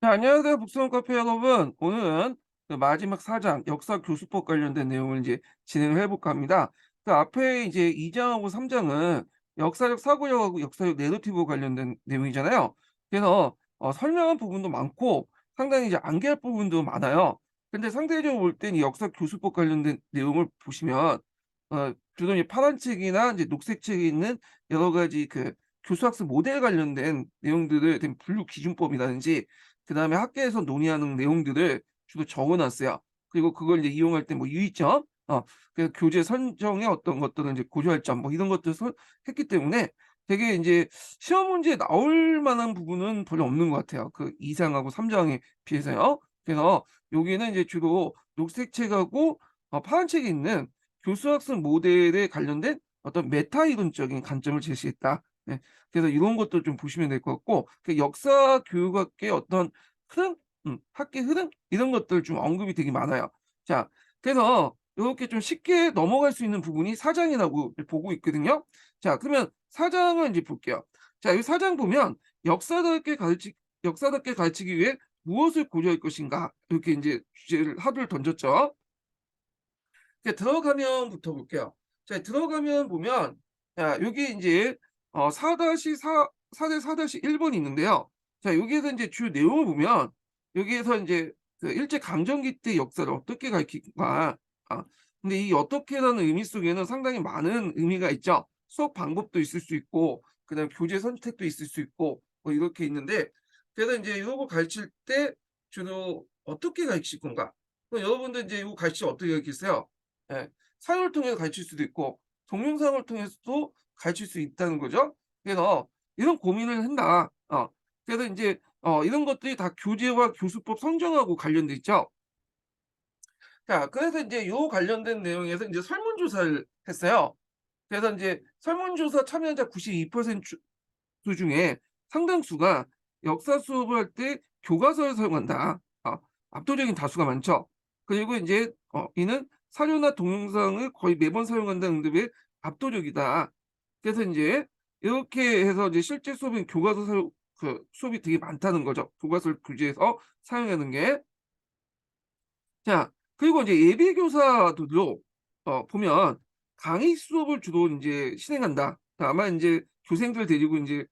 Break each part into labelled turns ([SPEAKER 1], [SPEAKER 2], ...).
[SPEAKER 1] 자, 안녕하세요. 북스원 카페 여러분. 오늘은 그 마지막 4장 역사 교수법 관련된 내용을 이제 진행을 해볼까 합니다. 그 앞에 이제 2장하고 3장은 역사적 사고력하고 역사적 내러티브 관련된 내용이잖아요. 그래서 설명한 부분도 많고 상당히 이제 암기할 부분도 많아요. 근데 상대적으로 볼 땐 이 역사 교수법 관련된 내용을 보시면 주로 이제 파란 책이나 이제 녹색 책에 있는 여러 가지 그 교수학습 모델 관련된 내용들을 된 분류 기준법이라든지 그다음에 학계에서 논의하는 내용들을 주로 적어 놨어요. 그리고 그걸 이제 이용할 때 뭐 유의점 그 교재 선정의 어떤 것들은 이제 고려할 점 뭐 이런 것들을 했기 때문에 되게 인제 시험 문제에 나올 만한 부분은 별로 없는 것 같아요, 그 2 장하고 3 장에 비해서요. 그래서 여기는 이제 주로 녹색 책하고 파란 책에 있는 교수학습 모델에 관련된 어떤 메타 이론적인 관점을 제시했다. 네. 그래서 이런 것도 좀 보시면 될 것 같고 그 역사 교육학계의 어떤 흐름, 학계 흐름 이런 것들 좀 언급이 되게 많아요. 자, 그래서 요렇게 좀 쉽게 넘어갈 수 있는 부분이 4 장이라고 보고 있거든요. 자, 그러면 4 장을 인제 볼게요. 자, 이 4장 보면 역사답게 가르치기 위해 무엇을 고려할 것인가 이렇게 인제 주제를 하루를 던졌죠. 이제 들어가면부터 볼게요. 자, 들어가면 보면 자 요게 인제 4-4 4 4-1 번이 있는데요. 자, 여기에서 인제 주 내용을 보면 여기에서 인제 그 일제 강점기 때 역사를 어떻게 가르치는가. 아 근데 이 어떻게라는 의미 속에는 상당히 많은 의미가 있죠. 수업 방법도 있을 수 있고 그다음에 교재 선택도 있을 수 있고 뭐 이렇게 있는데 그래서 인제 요런 거 가르칠 때 주로 어떻게 가르칠 건가? 그럼 여러분들 인제 요거 가르치면 어떻게 가르치세요? 예. 사용을 통해서 가르칠 수도 있고 동영상을 통해서도 가르칠 수 있다는 거죠. 그래서 이런 고민을 한다. 그래서 인제 이런 것들이 다 교재와 교수법 선정하고 관련돼 있죠. 자, 그래서 인제 요 관련된 내용에서 인제 설문조사를 했어요. 그래서 인제 설문조사 참여자 92% 수 중에 상당수가 역사 수업을 할 때 교과서를 사용한다. 압도적인 다수가 많죠. 그리고 인제 이는 사료나 동영상을 거의 매번 사용한다는 응답이 압도적이다. 그래서 인제 이렇게 해서 이제 실제 수업은 교과서 사용 수업이 되게 많다는 거죠. 교과서를 교재에서 사용하는 게. 자, 그리고 이제 예비 교사들도 보면 강의 수업을 주로 인제 실행한다. 아마 인제 교생들 데리고 인제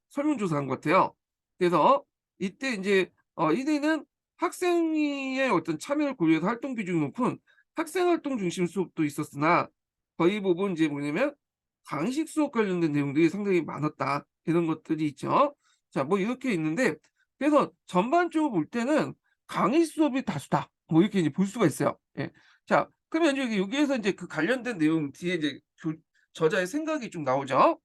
[SPEAKER 1] 설문조사한 것 같아요. 그래서 이때 인제 1 위는 학생의 어떤 참여를 고려해서 활동 비중이 높은 학생 활동 중심 수업도 있었으나 거의 부분 이제 뭐냐면 강의식 수업 관련된 내용들이 상당히 많았다. 이런 것들이 있죠. 자, 뭐 이렇게 있는데 그래서 전반적으로 볼 때는 '강의 수업이 다수다.' 뭐 이렇게 이제 볼 수가 있어요. 예. 자, 그러면 이제 여기에서 인제 그 관련된 내용 뒤에 이제 저자의 생각이 좀 나오죠.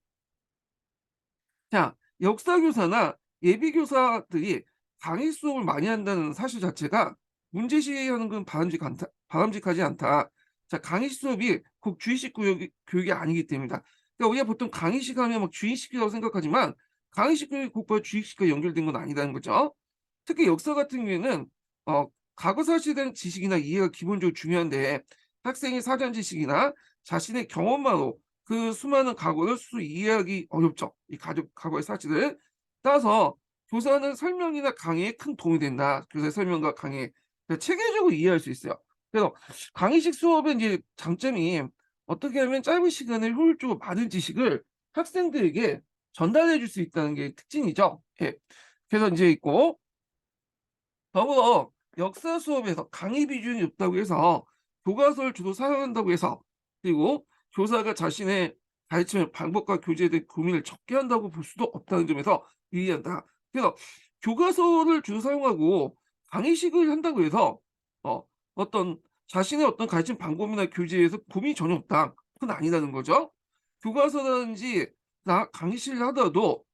[SPEAKER 1] 자, 역사교사나 예비교사들이 강의 수업을 많이 한다는 사실 자체가 문제시하는 건 바람직하지 않다. 자, 강의 수업이 꼭 주의식 교육이 아니기 때문이다. 그러니까 우리가 보통 강의식 하면 막 주의식이라고 생각하지만 강의식 교육이 꼭 주의식과 연결된 건 아니라는 거죠. 특히 역사 같은 경우에는 어 과거 사실에 대한 지식이나 이해가 기본적으로 중요한데 학생이 사전 지식이나 자신의 경험만으로 그 수많은 과거를 스스로 이해하기 어렵죠. 이 과거의 사실을. 따라서 교사는 설명이나 강의에 큰 도움이 된다. 교사의 설명과 강의. 체계적으로 이해할 수 있어요. 그래서 강의식 수업의 인제 장점이 어떻게 하면 짧은 시간에 효율적으로 많은 지식을 학생들에게 전달해 줄 수 있다는 게 특징이죠. 예. 그래서 인제 있고 더불어 역사 수업에서 강의 비중이 높다고 해서 교과서를 주로 사용한다고 해서 그리고 교사가 자신의 가르치는 방법과 교재에 대해 고민을 적게 한다고 볼 수도 없다는 점에서 유의한다. 그래서 교과서를 주로 사용하고 강의식을 한다고 해서 어 어떤 자신의 어떤 가르침 방법이나 교재에서 고민이 전혀 없다. 그건 아니라는 거죠. 교과서라든지 강의실을 하더라도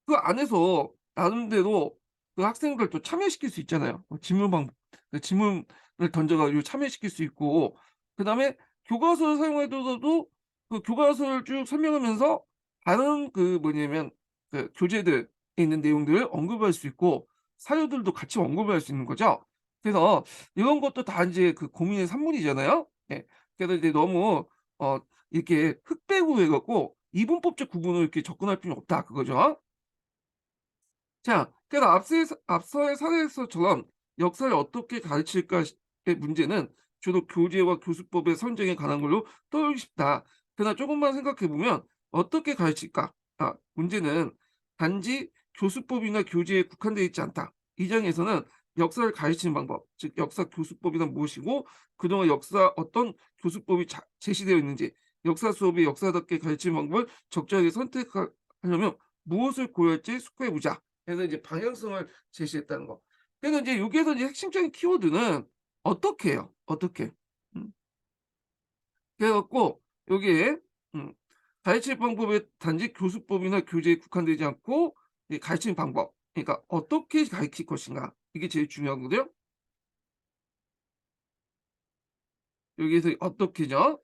[SPEAKER 1] 그 안에서 나름대로 그 학생들도 참여시킬 수 있잖아요. 질문을 던져 가지고 참여시킬 수 있고 그다음에 교과서를 사용하더라도 그 교과서를 쭉 설명하면서 다른 그 뭐냐면 그 교재들에 있는 내용들을 언급할 수 있고 사료들도 같이 언급을 할 수 있는 거죠. 그래서 이런 것도 다 인제 그 고민의 산물이잖아요. 예. 그래서 이제 너무 어 이렇게 흑백으로 해 갖고 이분법적 구분으로 이렇게 접근할 필요는 없다 그거죠. 자, 그래서 앞서의 사례에서처럼 역사를 어떻게 가르칠까의 문제는 주로 교재와 교수법의 선정에 관한 걸로 떠올리고 싶다. 그러나 조금만 생각해 보면 어떻게 가르칠까? 문제는 단지 교수법이나 교재에 국한되어 있지 않다. 이 장에서는 역사를 가르치는 방법, 즉 역사 교수법이란 무엇이고 그동안 역사 어떤 교수법이 제시되어 있는지, 역사 수업이 역사답게 가르치는 방법을 적절하게 선택하려면 무엇을 고려할지 숙고해 보자. 그래서 이제 방향성을 제시했다는 거. 그래서 이제 여기에서 이제 핵심적인 키워드는 어떻게 해요. 어떻게. 음. 그래 갖고 여기에 음 가르칠 방법에 단지 교수법이나 교재에 국한되지 않고 이 가르치는 방법. 그러니까 어떻게 가르칠 것인가. 이게 제일 중요하거든요. 여기에서 어떻게죠.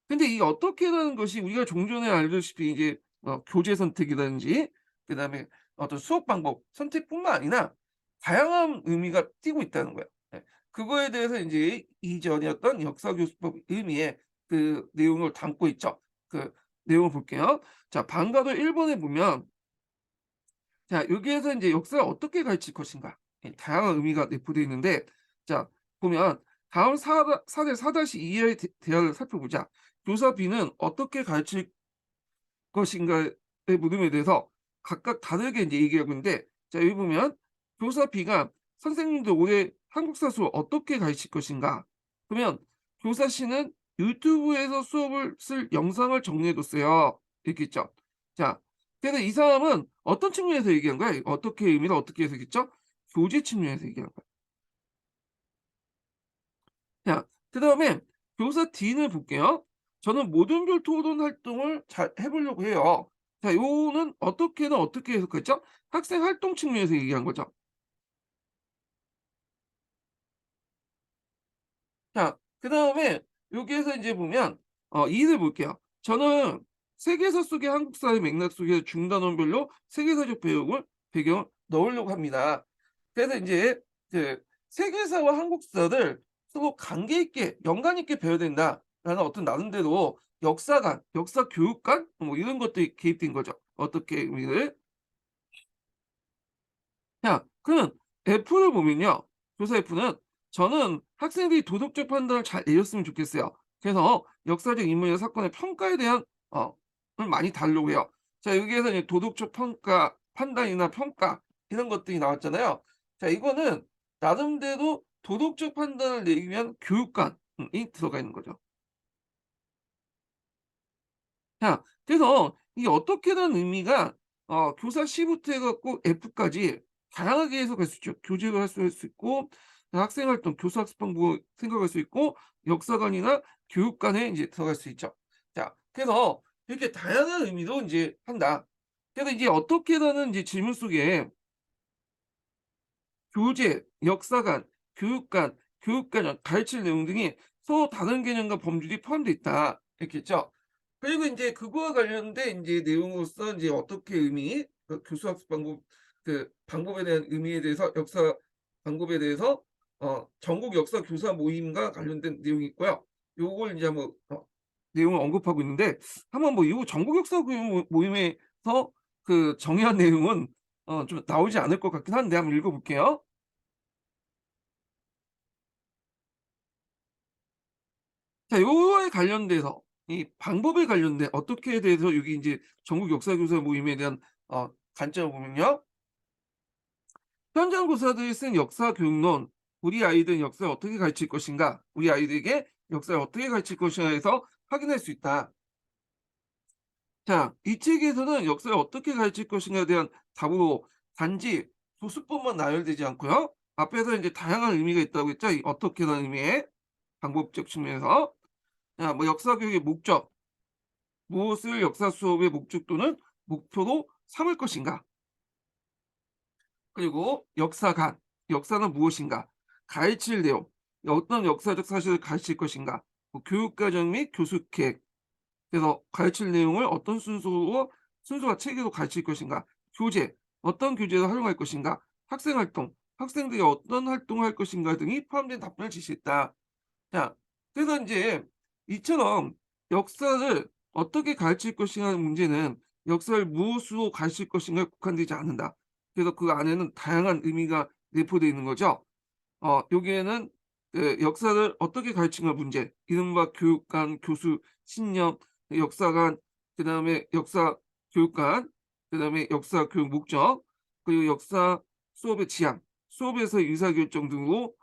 [SPEAKER 1] 근데 이 어떻게라는 것이 우리가 종전에 알다시피 이제 교재 선택이라든지 그다음에 어떤 수업 방법 선택뿐만 아니라 다양한 의미가 띠고 있다는 거예요. 예. 그거에 대해서 인제 이전의 어떤 역사 교수법 의미의 그 내용을 담고 있죠. 그 내용을 볼게요. 자 방과도 1 번에 보면 자 여기에서 인제 역사를 어떻게 가르칠 것인가 예 다양한 의미가 내포되어 있는데 자 보면 다음 사례 4-2의 대화를 살펴보자. 교사 B는 어떻게 가르칠 것인가의 물음에 대해서 각각 다르게 인제 얘기하고 있는데 자 여기 보면 교사 B가 "선생님도 올해 한국사 수업 어떻게 가르칠 것인가?" 그러면 교사 C는 "유튜브에서 수업을 쓸 영상을 정리해 뒀어요." 이렇게 있죠. 자 그래서 이 사람은 어떤 측면에서 얘기한 거야? 어떻게 의미를 어떻게 해석했죠? 교재 측면에서 얘기한 거야. 자 그다음에 교사 D를 볼게요. "저는 모든별 토론 활동을 잘 해 보려고 해요." 자 요거는 어떻게는 어떻게 해석했죠? 학생 활동 측면에서 얘기한 거죠. 자 그다음에 여기에서 인제 보면 E를 볼게요. "저는 세계사 속의 한국사의 맥락 속에 중단원별로 세계사적 배경을 넣으려고 합니다." 그래서 인제 그 "세계사와 한국사를 서로 관계 있게 연관 있게 배워야 된다."라는 어떤 나름대로 역사관, 역사 교육관 뭐 이런 것들이 개입된 거죠. 어떻게 의미를 자 그러면 F를 보면요. 교사 F는 "저는 학생들이 도덕적 판단을 잘 내렸으면 좋겠어요. 그래서 역사적 인물이나 사건의 평가에 대한 을 많이 다루려고 해요." 자 여기에서 이제 도덕적 평가, 판단이나 평가 이런 것들이 나왔잖아요. 자 이거는 나름대로 도덕적 판단을 내리기 위한 교육관이 들어가 있는 거죠. 자 그래서 이 어떻게라는 의미가 교사 C부터 해 갖고 F까지 다양하게 해석할 수 있죠. 교재로 할 수 있고 학생 활동, 교사 학습방법 생각할 수 있고 역사관이나 교육관에 인제 들어갈 수 있죠. 자 그래서 이렇게 다양한 의미로 인제 한다. 그래서 이제 어떻게라는 이제 질문 속에 교재, 역사관, 교육관, 교육과정, 가르칠 내용 등이 서로 다른 개념과 범주들이 포함되어 있다. 이렇게 했죠. 그리고 인제 그거와 관련된 인제 내용으로서 인제 어떻게 교수 학습 방법 방법에 대한 의미에 대해서 역사 방법에 대해서 전국 역사 교사 모임과 관련된 내용이 있고요. 요걸 인제 한번 내용을 언급하고 있는데 한번 뭐 요 전국 역사 모임에서 그 정의한 내용은 좀 나오지 않을 것 같긴 한데 한번 읽어 볼게요. 자 요거에 관련돼서 이 방법에 관련된 어떻게에 대해서 여기 인제 전국 역사교사 모임에 대한 관점을 보면요. 현장 교사들이 쓴 역사 교육론, 우리 아이들은 역사를 어떻게 가르칠 것인가, 우리 아이들에게 역사를 어떻게 가르칠 것인가에서 확인할 수 있다. 자, 이 책에서는 역사를 어떻게 가르칠 것인가에 대한 답으로 단지 교수법만 나열되지 않고요. 앞에서 이제 다양한 의미가 있다고 했죠. 이 어떻게라는 의미의 방법적 측면에서. 자, 뭐 역사 교육의 목적, 무엇을 역사 수업의 목적 또는 목표로 삼을 것인가? 그리고 역사관, 역사는 무엇인가? 가르칠 내용, 어떤 역사적 사실을 가르칠 것인가? 뭐 교육과정 및 교수 계획, 그래서 가르칠 내용을 어떤 순서와 체계로 가르칠 것인가? 교재, 어떤 교재를 활용할 것인가? 학생 활동, 학생들이 어떤 활동을 할 것인가 등이 포함된 답변을 제시했다. 자, 그래서 인제 이처럼 역사를 어떻게 가르칠 것인가 하는 문제는 역사를 무엇으로 가르칠 것인가에 국한되지 않는다. 그래서 그 안에는 다양한 의미가 내포되어 있는 거죠. 여기에는 역사를 어떻게 가르치는가 문제, 이른바 교육관, 교수, 신념, 역사관, 그다음에 역사 교육관, 그다음에 역사 교육 목적, 그리고 역사 수업의 지향, 수업에서의 의사결정 등으로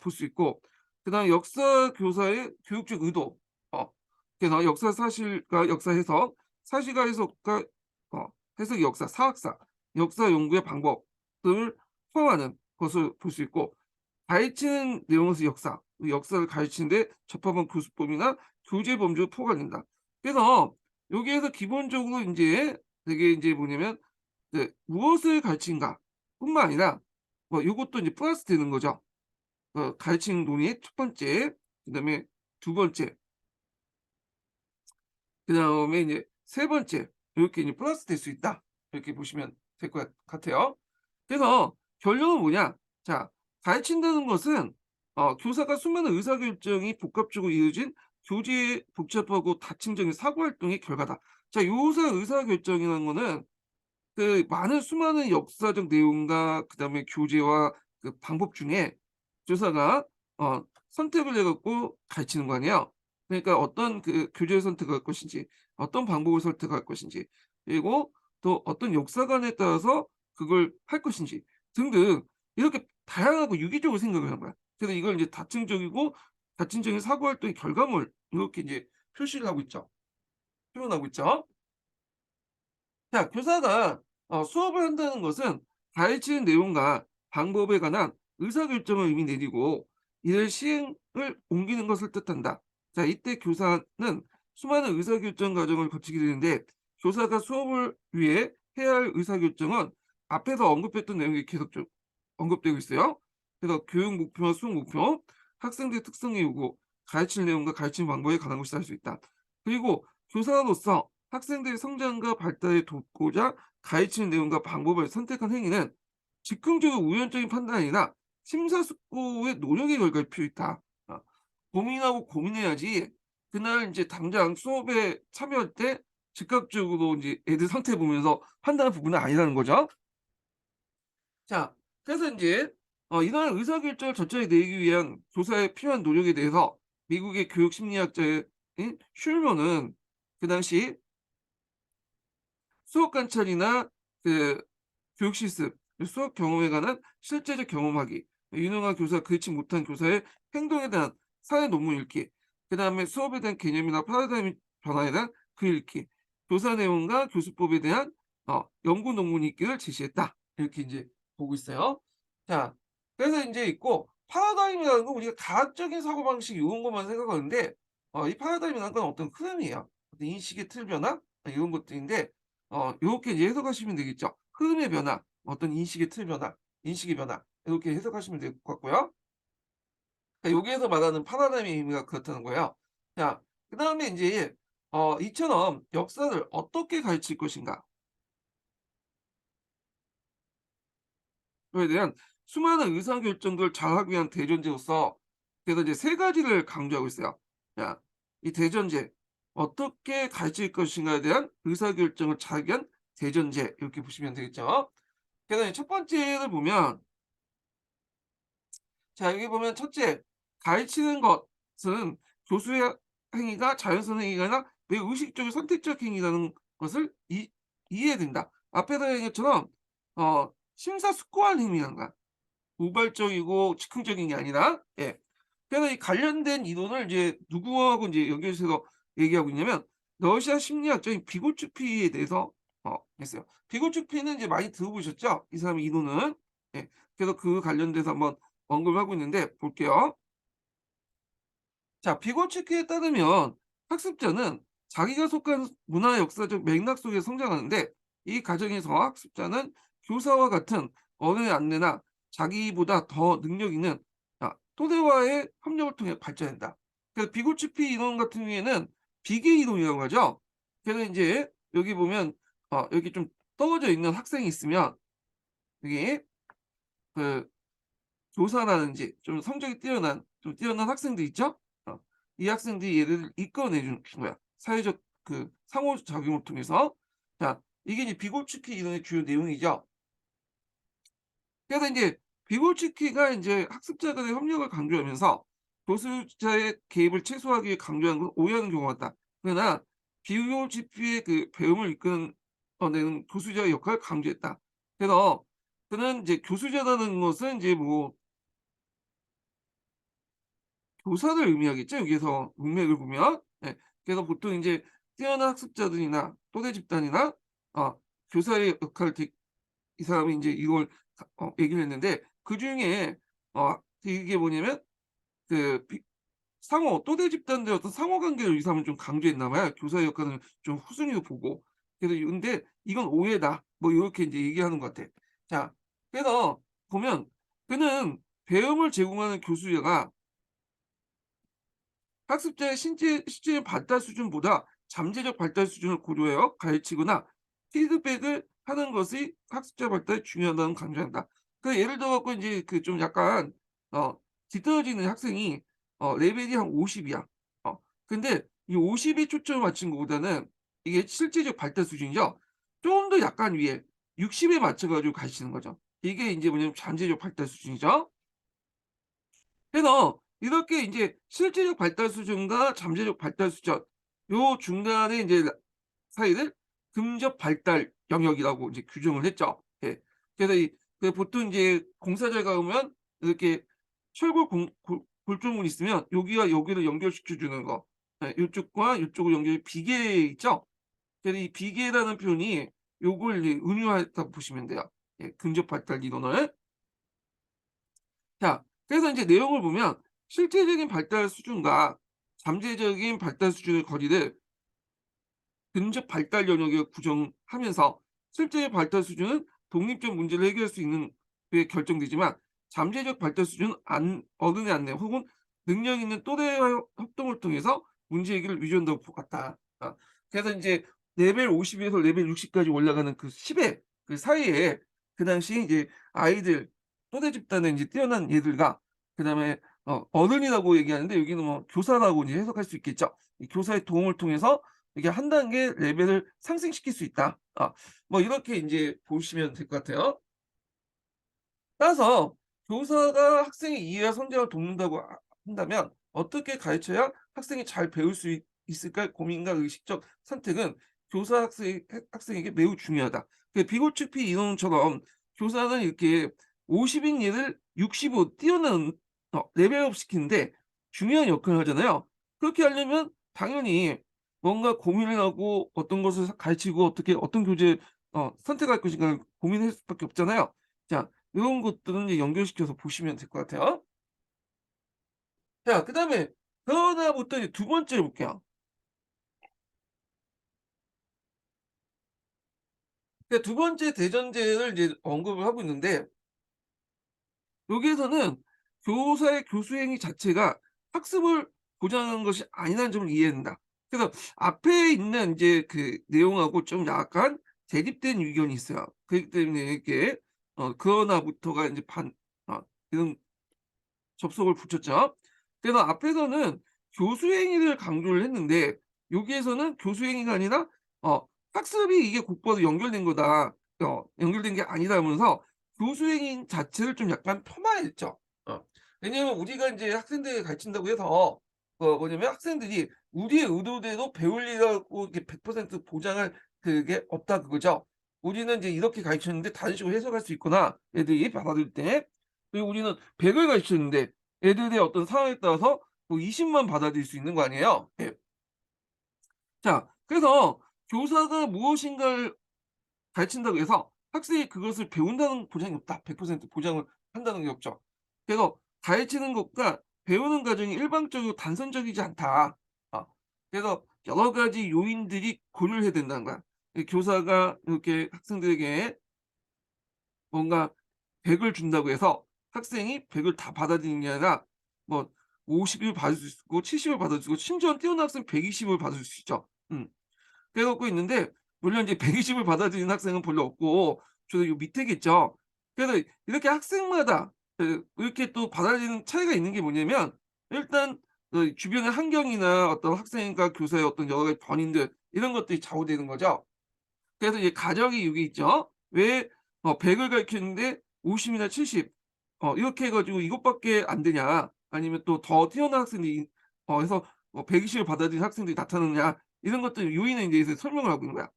[SPEAKER 1] 볼 수 있고, 그다음에 역사 교사의 교육적 의도, 어 그래서 역사 사실과 역사 해석, 사실과 해석과 해석 역사, 사학사, 역사 연구의 방법 등을 포함하는 것을 볼 수 있고, 가르치는 내용에서 역사, 그 역사를 가르치는데 적합한 교수법이나 교재 범주를 포괄된다. 그래서 여기에서 기본적으로 인제 되게 인제 뭐냐면 무엇을 가르치는가 뿐만 아니라 요것도 이제 플러스 되는 거죠. 가르치는 논의 첫 번째, 그다음에 두 번째, 그다음에 이제 세 번째, 요렇게 이제 플러스 될 수 있다. 이렇게 보시면 될 것 같아요. 그래서 결론은 뭐냐? 자, 가르친다는 것은 교사가 수많은 의사결정이 복합적으로 이어진 교재의 복잡하고 다층적인 사고 활동의 결과다. 자, 요사 의사결정이라는 거는 그 많은 수많은 역사적 내용과 그다음에 교재와 그 방법 중에 교사가 선택을 해 갖고 가르치는 거 아니에요. 그러니까 어떤 그 교재를 선택할 것인지, 어떤 방법을 선택할 것인지, 그리고 또 어떤 역사관에 따라서 그걸 할 것인지 등등, 이렇게 다양하고 유기적으로 생각을 한 거야. 그래서 이걸 이제 다층적인 사고 활동의 결과물, 이렇게 이제 표시를 하고 있죠. 표현하고 있죠. 자, 교사가 수업을 한다는 것은 가르치는 내용과 방법에 관한 의사결정을 이미 내리고 이를 시행을 옮기는 것을 뜻한다. 자, 이때 교사는 수많은 의사결정 과정을 거치게 되는데, 교사가 수업을 위해 해야 할 의사결정은 앞에서 언급했던 내용이 계속 좀 언급되고 있어요. 그래서 교육 목표와 수업 목표, 학생들의 특성의 요구, 가르칠 내용과 가르치는 방법에 관한 것이라 할 수 있다. 그리고 교사로서 학생들의 성장과 발달을 돕고자 가르치는 내용과 방법을 선택한 행위는 즉흥적이고 우연적인 판단이 아니라 심사숙고의 노력의 결과일 필요 있다. 아, 고민하고 고민해야지 그날 인제 당장 수업에 참여할 때 즉각적으로 인제 애들 상태 보면서 판단할 부분은 아니라는 거죠. 자, 그래서 인제 이러한 의사결정을 전철에 내리기 위한 교사의 필요한 노력에 대해서 미국의 교육 심리학자인 슐먼은 그 당시 수업 관찰이나 그 교육 실습, 수업 경험에 관한 실제적 경험하기, 유능한 교사, 그렇지 못한 교사의 행동에 대한 사회 논문 읽기, 그다음에 수업에 대한 개념이나 파라다임 변화에 대한 글 읽기, 교사 내용과 교수법에 대한 연구 논문 읽기를 제시했다. 이렇게 이제 보고 있어요. 자, 그래서 인제 있고, 파라다임이라는 건 우리가 과학적인 사고방식 요런 것만 생각하는데, 이 파라다임이라는 건 어떤 흐름이에요. 어떤 인식의 틀 변화 이런 것들인데, 요렇게 이제 해석하시면 되겠죠. 흐름의 변화, 어떤 인식의 틀 변화, 인식의 변화, 이렇게 해석하시면 될 것 같고요. 그러니까 여기에서 말하는 파라다임의 의미가 그렇다는 거예요. 자, 그다음에 인제 이처럼 역사를 어떻게 가르칠 것인가, 그에 대한 수많은 의사결정들을 잘하기 위한 대전제로서, 그래서 이제 세 가지를 강조하고 있어요. 자, 이 대전제, 어떻게 가르칠 것인가에 대한 의사결정을 잘하기 위한 대전제, 이렇게 보시면 되겠죠. 그래서 이제 첫 번째를 보면, 자, 여기 보면 첫째, 가르치는 것은 교수의 행위가 자연스러운 행위가 아니라 매우 의식적이고 선택적 행위라는 것을 이해해야 된다. 앞에서 얘기한 것처럼 심사숙고한 행위라는 거야. 우발적이고 즉흥적인 게 아니라. 예. 그래서 이 관련된 이론을 이제 누구하고 이제 연결해서 얘기하고 있냐면, 러시아 심리학자인 비고츠피에 대해서 했어요. 비고츠피는 이제 많이 들어보셨죠? 이 사람의 이론은. 예. 그래서 그 관련돼서 한번 언급을 하고 있는데 볼게요. 자, 비고츠키에 따르면 학습자는 자기가 속한 문화 역사적 맥락 속에 성장하는데, 이 과정에서 학습자는 교사와 같은 언어의 안내나 자기보다 더 능력 있는 또래와의 협력을 통해 발전한다. 그래서 비고츠피 이론 같은 경우에는 비계 이론이라고 하죠. 그래서 인제 여기 보면 여기 좀 떨어져 있는 학생이 있으면, 여기 그 교사라든지 좀 성적이 뛰어난 학생들 있죠? 어 이 학생들이 얘를 이끌어내 주는 거야. 사회적 그 상호작용을 통해서. 자, 이게 이제 비고츠키 이론의 주요 내용이죠. 그래서 인제 비골치키가 인제 학습자 간의 협력을 강조하면서 교수자의 개입을 최소화하기 위해 강조하는 걸 오해하는 경우가 많다. 그러나 비골치키의 그 배움을 이끌어내는 교수자의 역할을 강조했다. 그래서 그는 이제 교수자라는 것은 인제 뭐 교사를 의미하겠죠, 여기에서 문맥을 보면. 예. 그래서 보통 인제 뛰어난 학습자들이나 또래 집단이나 교사의 역할을 이 사람이 인제 이걸 얘기를 했는데 그중에 이게 뭐냐면 그 상호 또래 집단들의 어떤 상호 관계를 이 사람은 좀 강조했나 봐요. 교사의 역할은 좀 후순위로 보고. 그래서 근데 "이건 오해다." 뭐 요렇게 인제 얘기하는 것 같아. 자, 그래서 보면 그는 배움을 제공하는 교수자가 학습자의 실질적 발달 수준보다 잠재적 발달 수준을 고려하여 가르치거나 피드백을 하는 것이 학습자 발달에 중요하다는 강조한다. 그 예를 들어 갖고 인제 그 좀 약간 어 뒤떨어지는 학생이 레벨이 한 50 이야. 근데 이 50에 초점을 맞춘 것보다는 이게 실제적 발달 수준이죠. 좀 더 약간 위에 60에 맞춰 가지고 가르치는 거죠. 이게 인제 뭐냐면 잠재적 발달 수준이죠. 그래서 이렇게 인제 실제적 발달 수준과 잠재적 발달 수준 요 중간에 인제 사이를 근접 발달 영역이라고 이제 규정을 했죠. 예. 그래서 보통 인제 공사장 가보면 이렇게 철골 골조물이 있으면 여기와 여기를 연결시켜 주는 거. 예, 요쪽과 요쪽을 비계 있죠? 그래서 이 비계라는 표현이 요걸 이제 은유했다고 보시면 돼요. 예, 근접 발달 이론을. 자, 그래서 인제 내용을 보면 실제적인 발달 수준과 잠재적인 발달 수준의 거리를 근접 발달 영역에 구정하면서 실제의 발달 수준은 독립적 문제를 해결할 수 있는 게 결정되지만 잠재적 발달 수준은 어른의 안내 혹은 능력 있는 또래와의 협동을 통해서 문제 해결을 위주한다고 같다. 그래서 인제 레벨 50 에서 레벨 60 까지 올라가는 그 10의 그 사이에 그 당시에 이제 아이들 또래 집단의 인제 뛰어난 얘들과 그다음에 어른이라고 얘기하는데 여기는 뭐 교사라고 이제 해석할 수 있겠죠. 이 교사의 도움을 통해서 이게 한 단계 레벨을 상승시킬 수 있다. 뭐 이렇게 인제 보시면 될 것 같아요. 따라서 교사가 학생의 이해와 성장을 돕는다고 한다면 어떻게 가르쳐야 학생이 잘 배울 수 있을까의 고민과 의식적 선택은 교사 학생에게 매우 중요하다. 비고치피 이론처럼 교사는 이렇게 50인 얘를 65 뛰어난 레벨업 시키는데 중요한 역할을 하잖아요. 그렇게 하려면 당연히 뭔가 고민을 하고 어떤 것을 가르치고 어떻게 어떤 교재 선택할 것인가를 고민할 수밖에 없잖아요. 자, 요런 것들은 이제 연결시켜서 보시면 될 것 같아요. 자, 그다음에 그러다부터 이제 두 번째로 볼게요. 두 번째 대전제를 이제 언급을 하고 있는데 여기에서는 교사의 교수 행위 자체가 학습을 보장하는 것이 아니라는 점을 이해해야 된다. 그래서 앞에 있는 인제 그 내용하고 좀 약간 대립된 의견이 있어요. 그렇기 때문에 이렇게 그러나부터가 인제 이런 접속을 붙였죠. 그래서 앞에서는 교수 행위를 강조를 했는데 여기에서는 교수 행위가 아니라 학습이 이게 곧바로 연결된 거다. 연결된 게 아니라면서 교수 행위 자체를 좀 약간 폄하했죠. 왜냐하면 우리가 인제 학생들에게 가르친다고 해서 뭐냐면 학생들이 우리의 의도대로 배울 리라고 이렇게 100% 보장할 그게 없다 그거죠. 우리는 이제 이렇게 가르쳤는데 다른 식으로 해석할 수 있구나, 애들이 받아들일 때. 그리고 우리는 100을 가르쳤는데 애들의 어떤 상황에 따라서 뭐 20만 받아들일 수 있는 거 아니에요. 예. 자, 그래서 교사가 무엇인가를 가르친다고 해서 학생이 그것을 배운다는 보장이 없다. 100% 보장을 한다는 게 없죠. 그래서 가르치는 것과 배우는 과정이 일방적이고 단선적이지 않다. 그래서 여러 가지 요인들이 고려를 해야 된다는 거야. 교사가 이렇게 학생들에게 뭔가 100을 준다고 해서 학생이 100을 다 받아들이는 게 아니라 뭐 50을 받을 수 있고 70을 받을 수 있고 심지어는 뛰어난 학생 120을 받을 수 있죠. 그래 갖고 있는데 물론 이제 120을 받아들이는 학생은 별로 없고 주로 요 밑에겠죠. 그래서 이렇게 학생마다 이렇게 또 받아들이는 차이가 있는 게 뭐냐면 일단 주변의 환경이나 어떤 학생과 교사의 어떤 여러 가지 번인들 이런 것들이 좌우되는 거죠. 그래서 이제 가정이 여기 있죠. 왜 100을 가르치는데 50이나 70 이렇게 해 가지고 이것밖에 안 되냐 아니면 또 더 뛰어난 학생들이 해서 120을 받아들인 학생들이 나타나느냐 이런 것들 요인에 대해서 설명을 하고 있는 거야.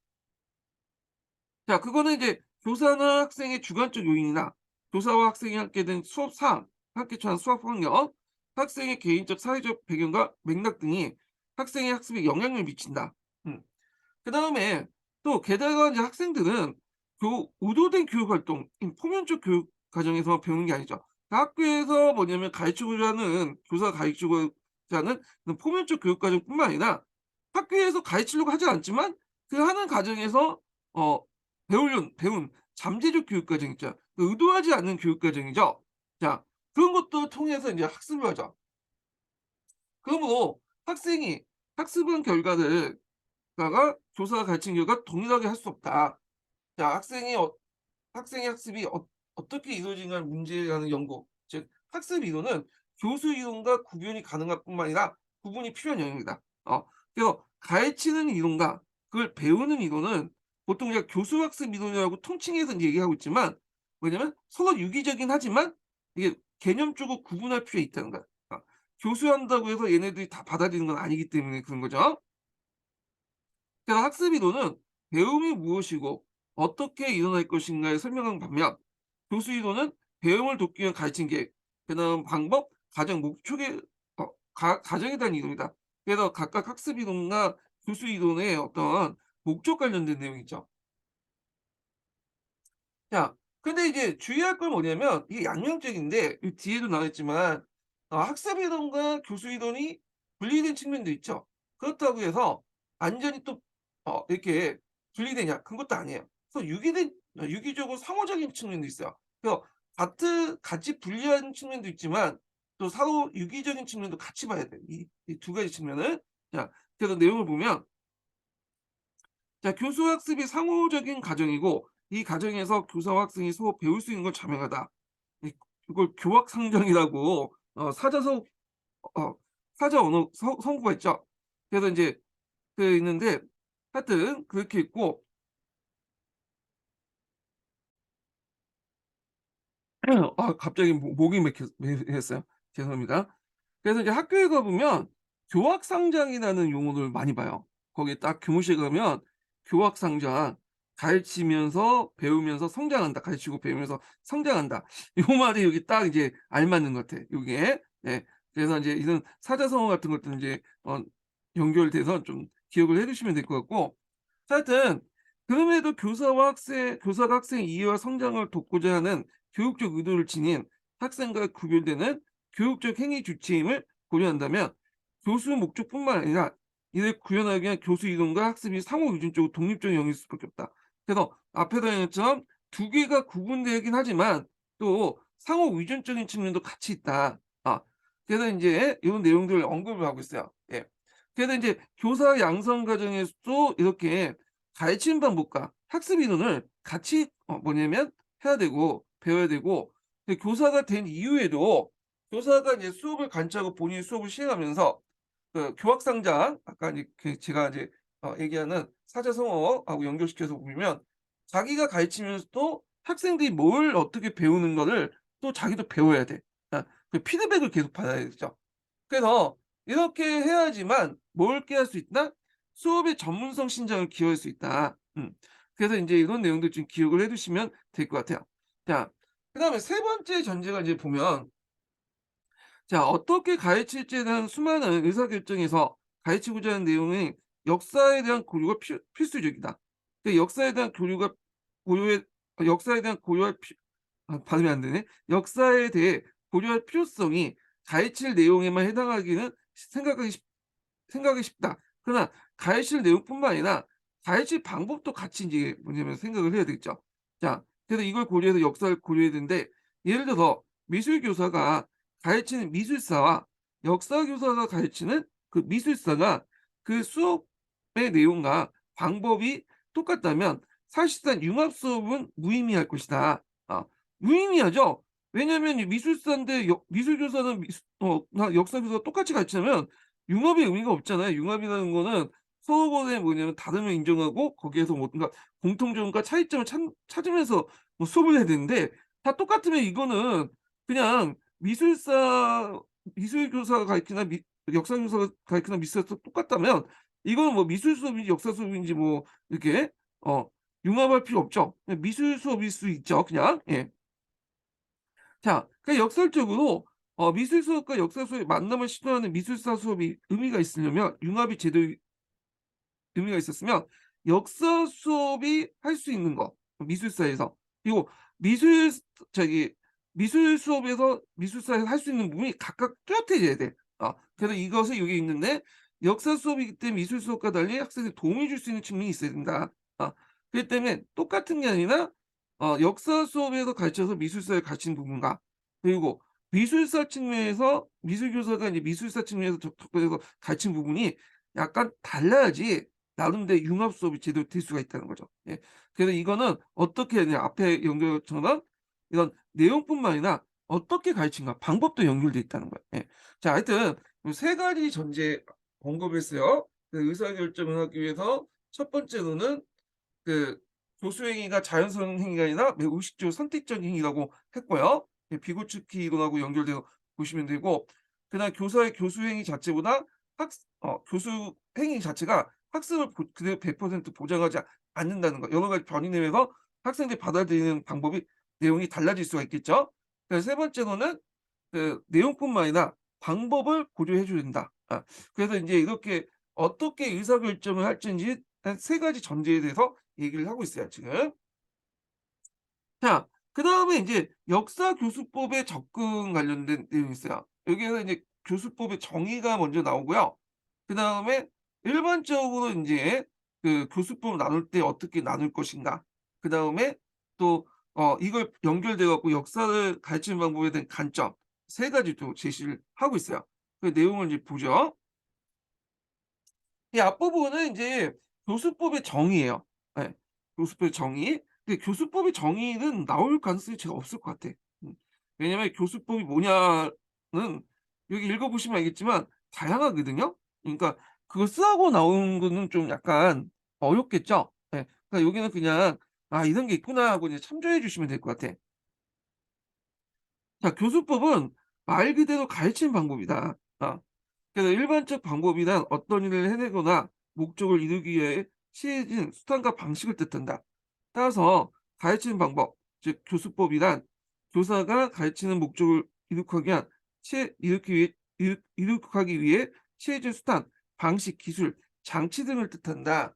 [SPEAKER 1] 자 그거는 이제 교사나 학생의 주관적 요인이나 교사와 학생이 함께 된 수업 사항, 함께 처한 수업 환경, 학생의 개인적 사회적 배경과 맥락 등이 학생의 학습에 영향을 미친다. 음. 그다음에 또 게다가 이제 학생들은 의도된 교육 활동, 이 포면적 교육 과정에서 배우는 게 아니죠. 학교에서 뭐냐면 가르치고자 하는 교사가 가르치고자 하는 그 포면적 교육 과정뿐만 아니라 학교에서 가르치려고 하지 않지만 그 하는 과정에서 어 배운 잠재적 교육 과정 있죠. 그 의도하지 않는 교육 과정이죠. 자 그런 것도 통해서 이제 학습을 하죠. 그러므로 학생이 학습한 결과를 가 교사가 가르친 결과 동일하게 할 수 없다. 자 학생의 학습이 어떻게 이루어지냐는 문제에 관한 연구 즉 학습 이론은 교수 이론과 구분이 가능할 뿐만 아니라 구분이 필요한 영역이다. 그래서 가르치는 이론과 그걸 배우는 이론은 보통 우리가 교수 학습 이론이라고 통칭해서 이제 얘기하고 있지만 뭐냐면 서로 유기적이긴 하지만 이게 개념적으로 구분할 필요가 있다는 거야. 교수한다고 해서 얘네들이 다 받아들이는 건 아니기 때문에 그런 거죠. 그래서 학습 이론은 배움이 무엇이고 어떻게 일어날 것인가에 설명하는 반면 교수 이론은 배움을 돕기 위한 가르침 계획, 그다음 방법, 과정, 목표의 과정에 대한 이론이다. 그래서 각각 학습 이론과 교수 이론의 어떤 목적 관련된 내용이죠. 자, 근데 이제 주의할 건 뭐냐면 이게 양면적인데 이 뒤에도 나와 있지만 학습 이론과 교수 이론이 분리된 측면도 있죠. 그렇다고 해서 완전히 또 이렇게 분리되냐? 그런 것도 아니에요. 그래서 유기적으로 상호적인 측면도 있어요. 그래서 같이 분리한 측면도 있지만 또 상호 유기적인 측면도 같이 봐야 돼요. 이 두 가지 측면을. 자, 그래서 내용을 보면 자 교수 학습이 상호적인 과정이고 이 과정에서 교사와 학생이 서로 배울 수 있는 걸 자명하다. 이 이걸 교학상정이라고 어 사자 언어 성구가 있죠. 그래서 인제 있는데 하여튼 그렇게 있고 갑자기 목이 맥혔어요. 죄송합니다. 그래서 이제 학교에 가 보면 교학상장이라는 용어를 많이 봐요. 거기에 딱 교무실 가면 교학상장 가르치면서 배우면서 성장한다. 가르치고 배우면서 성장한다. 요 말이 여기 딱 이제 알맞는 것 같아 요게. 네. 그래서 인제 이런 사자성어 같은 것도 인제 연결돼서 좀 기억을 해 두시면 될 것 같고 하여튼 그럼에도 교사가 학생의 이해와 성장을 돕고자 하는 교육적 의도를 지닌 학생과 구별되는 교육적 행위 주체임을 고려한다면 교수 목적뿐만 아니라 이를 구현하기 위한 교수 이론과 학습이 상호 유전적으로 독립적인 영역일 수밖에 없다. 그래서 앞에서 얘기한 것처럼 두 개가 구분되긴 하지만 또 상호 유전적인 측면도 같이 있다. 그래서 인제 이런 내용들을 언급을 하고 있어요. 예. 그래서 인제 교사 양성 과정에서도 이렇게 가르치는 방법과 학습 이론을 같이 뭐냐면 해야 되고 배워야 되고 교사가 된 이후에도 교사가 이제 수업을 관찰하고 본인이 수업을 시행하면서 그 교학상장 아까 이제 제가 이제 얘기하는 사자성어하고 연결시켜서 보면 자기가 가르치면서도 학생들이 뭘 어떻게 배우는 거를 또 자기도 배워야 돼. 그 피드백을 계속 받아야 되죠. 그래서 이렇게 해야지만 뭘 깨할 수 있다? 수업의 전문성 신장을 기여할 수 있다. 그래서 인제 이런 내용들 좀 기억을 해 두시면 될 것 같아요. 자 그다음에 세 번째 전제가 이제 보면 자 어떻게 가르칠지에 대한 수많은 의사결정에서 가르치고자 하는 내용의 역사에 대한 고려가 필수적이다. 그 역사에 대한 교류가 고려의 역사에 대한 고려할 발음이 안 되네. 역사에 대해 고려할 필요성이 가르칠 내용에만 해당하기는 생각하기 쉽다. 그러나 가르칠 내용뿐만 아니라 가르칠 방법도 같이 인제 뭐냐면 생각을 해야 되겠죠. 자 그래서 이걸 고려해서 역사를 고려해야 되는데 예를 들어서 미술 교사가 가르치는 미술사와 역사 교사가 가르치는 그 미술사가 그 수업의 내용과 방법이 똑같다면 사실상 융합 수업은 무의미할 것이다. 무의미하죠. 왜냐면 이 미술사인데 미술 교사는 역사 교사가 똑같이 가르치면 융합의 의미가 없잖아요. 융합이라는 거는 서로 간에 뭐냐면 다름을 인정하고 거기에서 뭔가 공통점과 차이점을 찾으면서 수업을 해야 되는데 다 똑같으면 이거는 그냥 미술교사가 가르치나 역사교사가 가르치나 미술사 똑같다면 이거는 뭐 미술 수업인지 역사 수업인지 뭐 이렇게 어 융합할 필요 없죠. 그냥 미술 수업일 수 있죠, 그냥. 예. 자, 역설적으로 미술 수업과 역사 수업의 만남을 시도하는 미술사 수업이 의미가 있으려면 융합이 제대로 의미가 있었으면 역사 수업이 할 수 있는 거, 미술사에서. 그리고 미술 저기 미술 수업에서 미술사에서 할 수 있는 부분이 각각 뚜렷해져야 돼. 그래서 이것은 여기 있는데 역사 수업이기 때문에 미술 수업과 달리 학생에게 도움이 줄 수 있는 측면이 있어야 된다. 그렇기 때문에 똑같은 게 아니라 역사 수업에서 가르쳐서 미술사에 가르치는 부분과 그리고 미술사 측면에서 미술교사가 이제 미술사 측면에서 접근해서 가르치는 부분이 약간 달라야지 나름대로 융합 수업이 제대로 될 수가 있다는 거죠. 예. 그래서 이거는 어떻게 해야 되냐 앞에 연결처럼 이런 내용뿐만 아니라 어떻게 가르치는가 방법도 연결돼 있다는 거예요. 예. 자, 하여튼 세 가지 전제 언급했어요. 의사결정을 하기 위해서 첫 번째로는 그 교수행위가 자연스러운 행위가 아니라 매우 의식적으로 선택적인 행위라고 했고요. 비구축키 이론하고 연결돼서 보시면 되고, 그다음 교사의 교수행위 자체보다 교수 행위 자체가 학습을 그대로 100% 보장하지 않는다는 거. 여러 가지 변이 내면서 학생들이 받아들이는 방법이 내용이 달라질 수가 있겠죠. 세 번째로는 내용뿐만 아니라 방법을 고려해 줘야 된다. 그래서 이제 이렇게 어떻게 의사결정을 할지 한 세 가지 전제에 대해서 얘기를 하고 있어요, 지금. 자, 그다음에 인제 역사 교수법에 접근 관련된 내용이 있어요. 여기에서 이제 교수법의 정의가 먼저 나오고요. 그다음에 일반적으로 인제 교수법을 나눌 때 어떻게 나눌 것인가. 그다음에 또 이걸 연결돼 갖고 역사를 가르치는 방법에 대한 관점 세 가지 또 제시를 하고 있어요. 그 내용을 이제 보죠. 이 앞부분은 인제 교수법의 정의예요. 예. 교수법의 정의. 근데 교수법의 정의는 나올 가능성이 제가 없을 것 같아. 음. 왜냐면 교수법이 뭐냐는 여기 읽어 보시면 알겠지만 다양하거든요. 그러니까 그걸 쓰라고 나온 거는 좀 약간 어렵겠죠? 예. 그러니까 여기는 그냥 '아 이런 게 있구나.' 하고 이제 참조해 주시면 될 것 같아. 자, 교수법은 말 그대로 가르치는 방법이다. 그래서 일반적 방법이란 어떤 일을 해내거나 목적을 이루기 위해 취해진 수단과 방식을 뜻한다. 따라서 가르치는 방법, 즉 교수법이란 교사가 가르치는 목적을 이룩하기 위한 이룩하기 위해 취해진 수단, 방식, 기술, 장치 등을 뜻한다.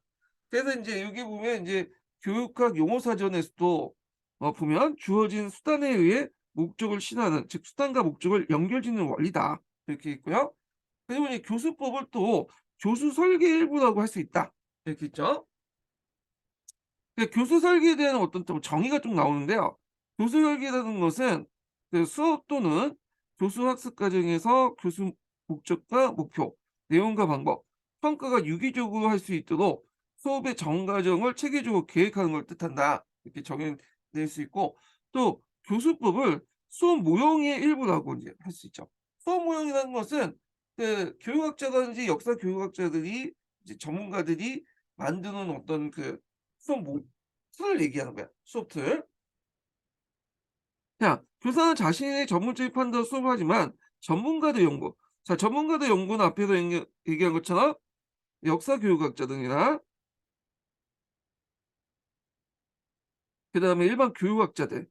[SPEAKER 1] 그래서 이제 여기 보면 이제 교육학 용어 사전에서도 보면 주어진 수단에 의해 목적을 실현하는, 즉 수단과 목적을 연결짓는 원리다. 이렇게 있고요. 그리고 이제 교수법을 또 교수 설계 일부라고 할 수 있다. 이렇게 있죠. 교수 설계에 대한 어떤 좀 정의가 좀 나오는데요. 교수 설계라는 것은 수업 또는 교수 학습 과정에서 교수 목적과 목표, 내용과 방법, 평가가 유기적으로 할 수 있도록 수업의 전 과정을 체계적으로 계획하는 걸 뜻한다. 이렇게 정의낼 수 있고 또 교수법을 수업 모형의 일부라고 이제 할 수 있죠. 수업 모형이라는 것은 교육학자라든지 역사 교육학자들이 이제 전문가들이 만드는 어떤 수업 틀을 얘기하는 거야, 수업 틀. 자, 교사는 자신의 전문적인 판단으로 수업을 하지만 전문가들 연구. 자, 전문가들 연구는 앞에서 얘기한 것처럼 역사 교육학자 등이나 그다음에 일반 교육학자들이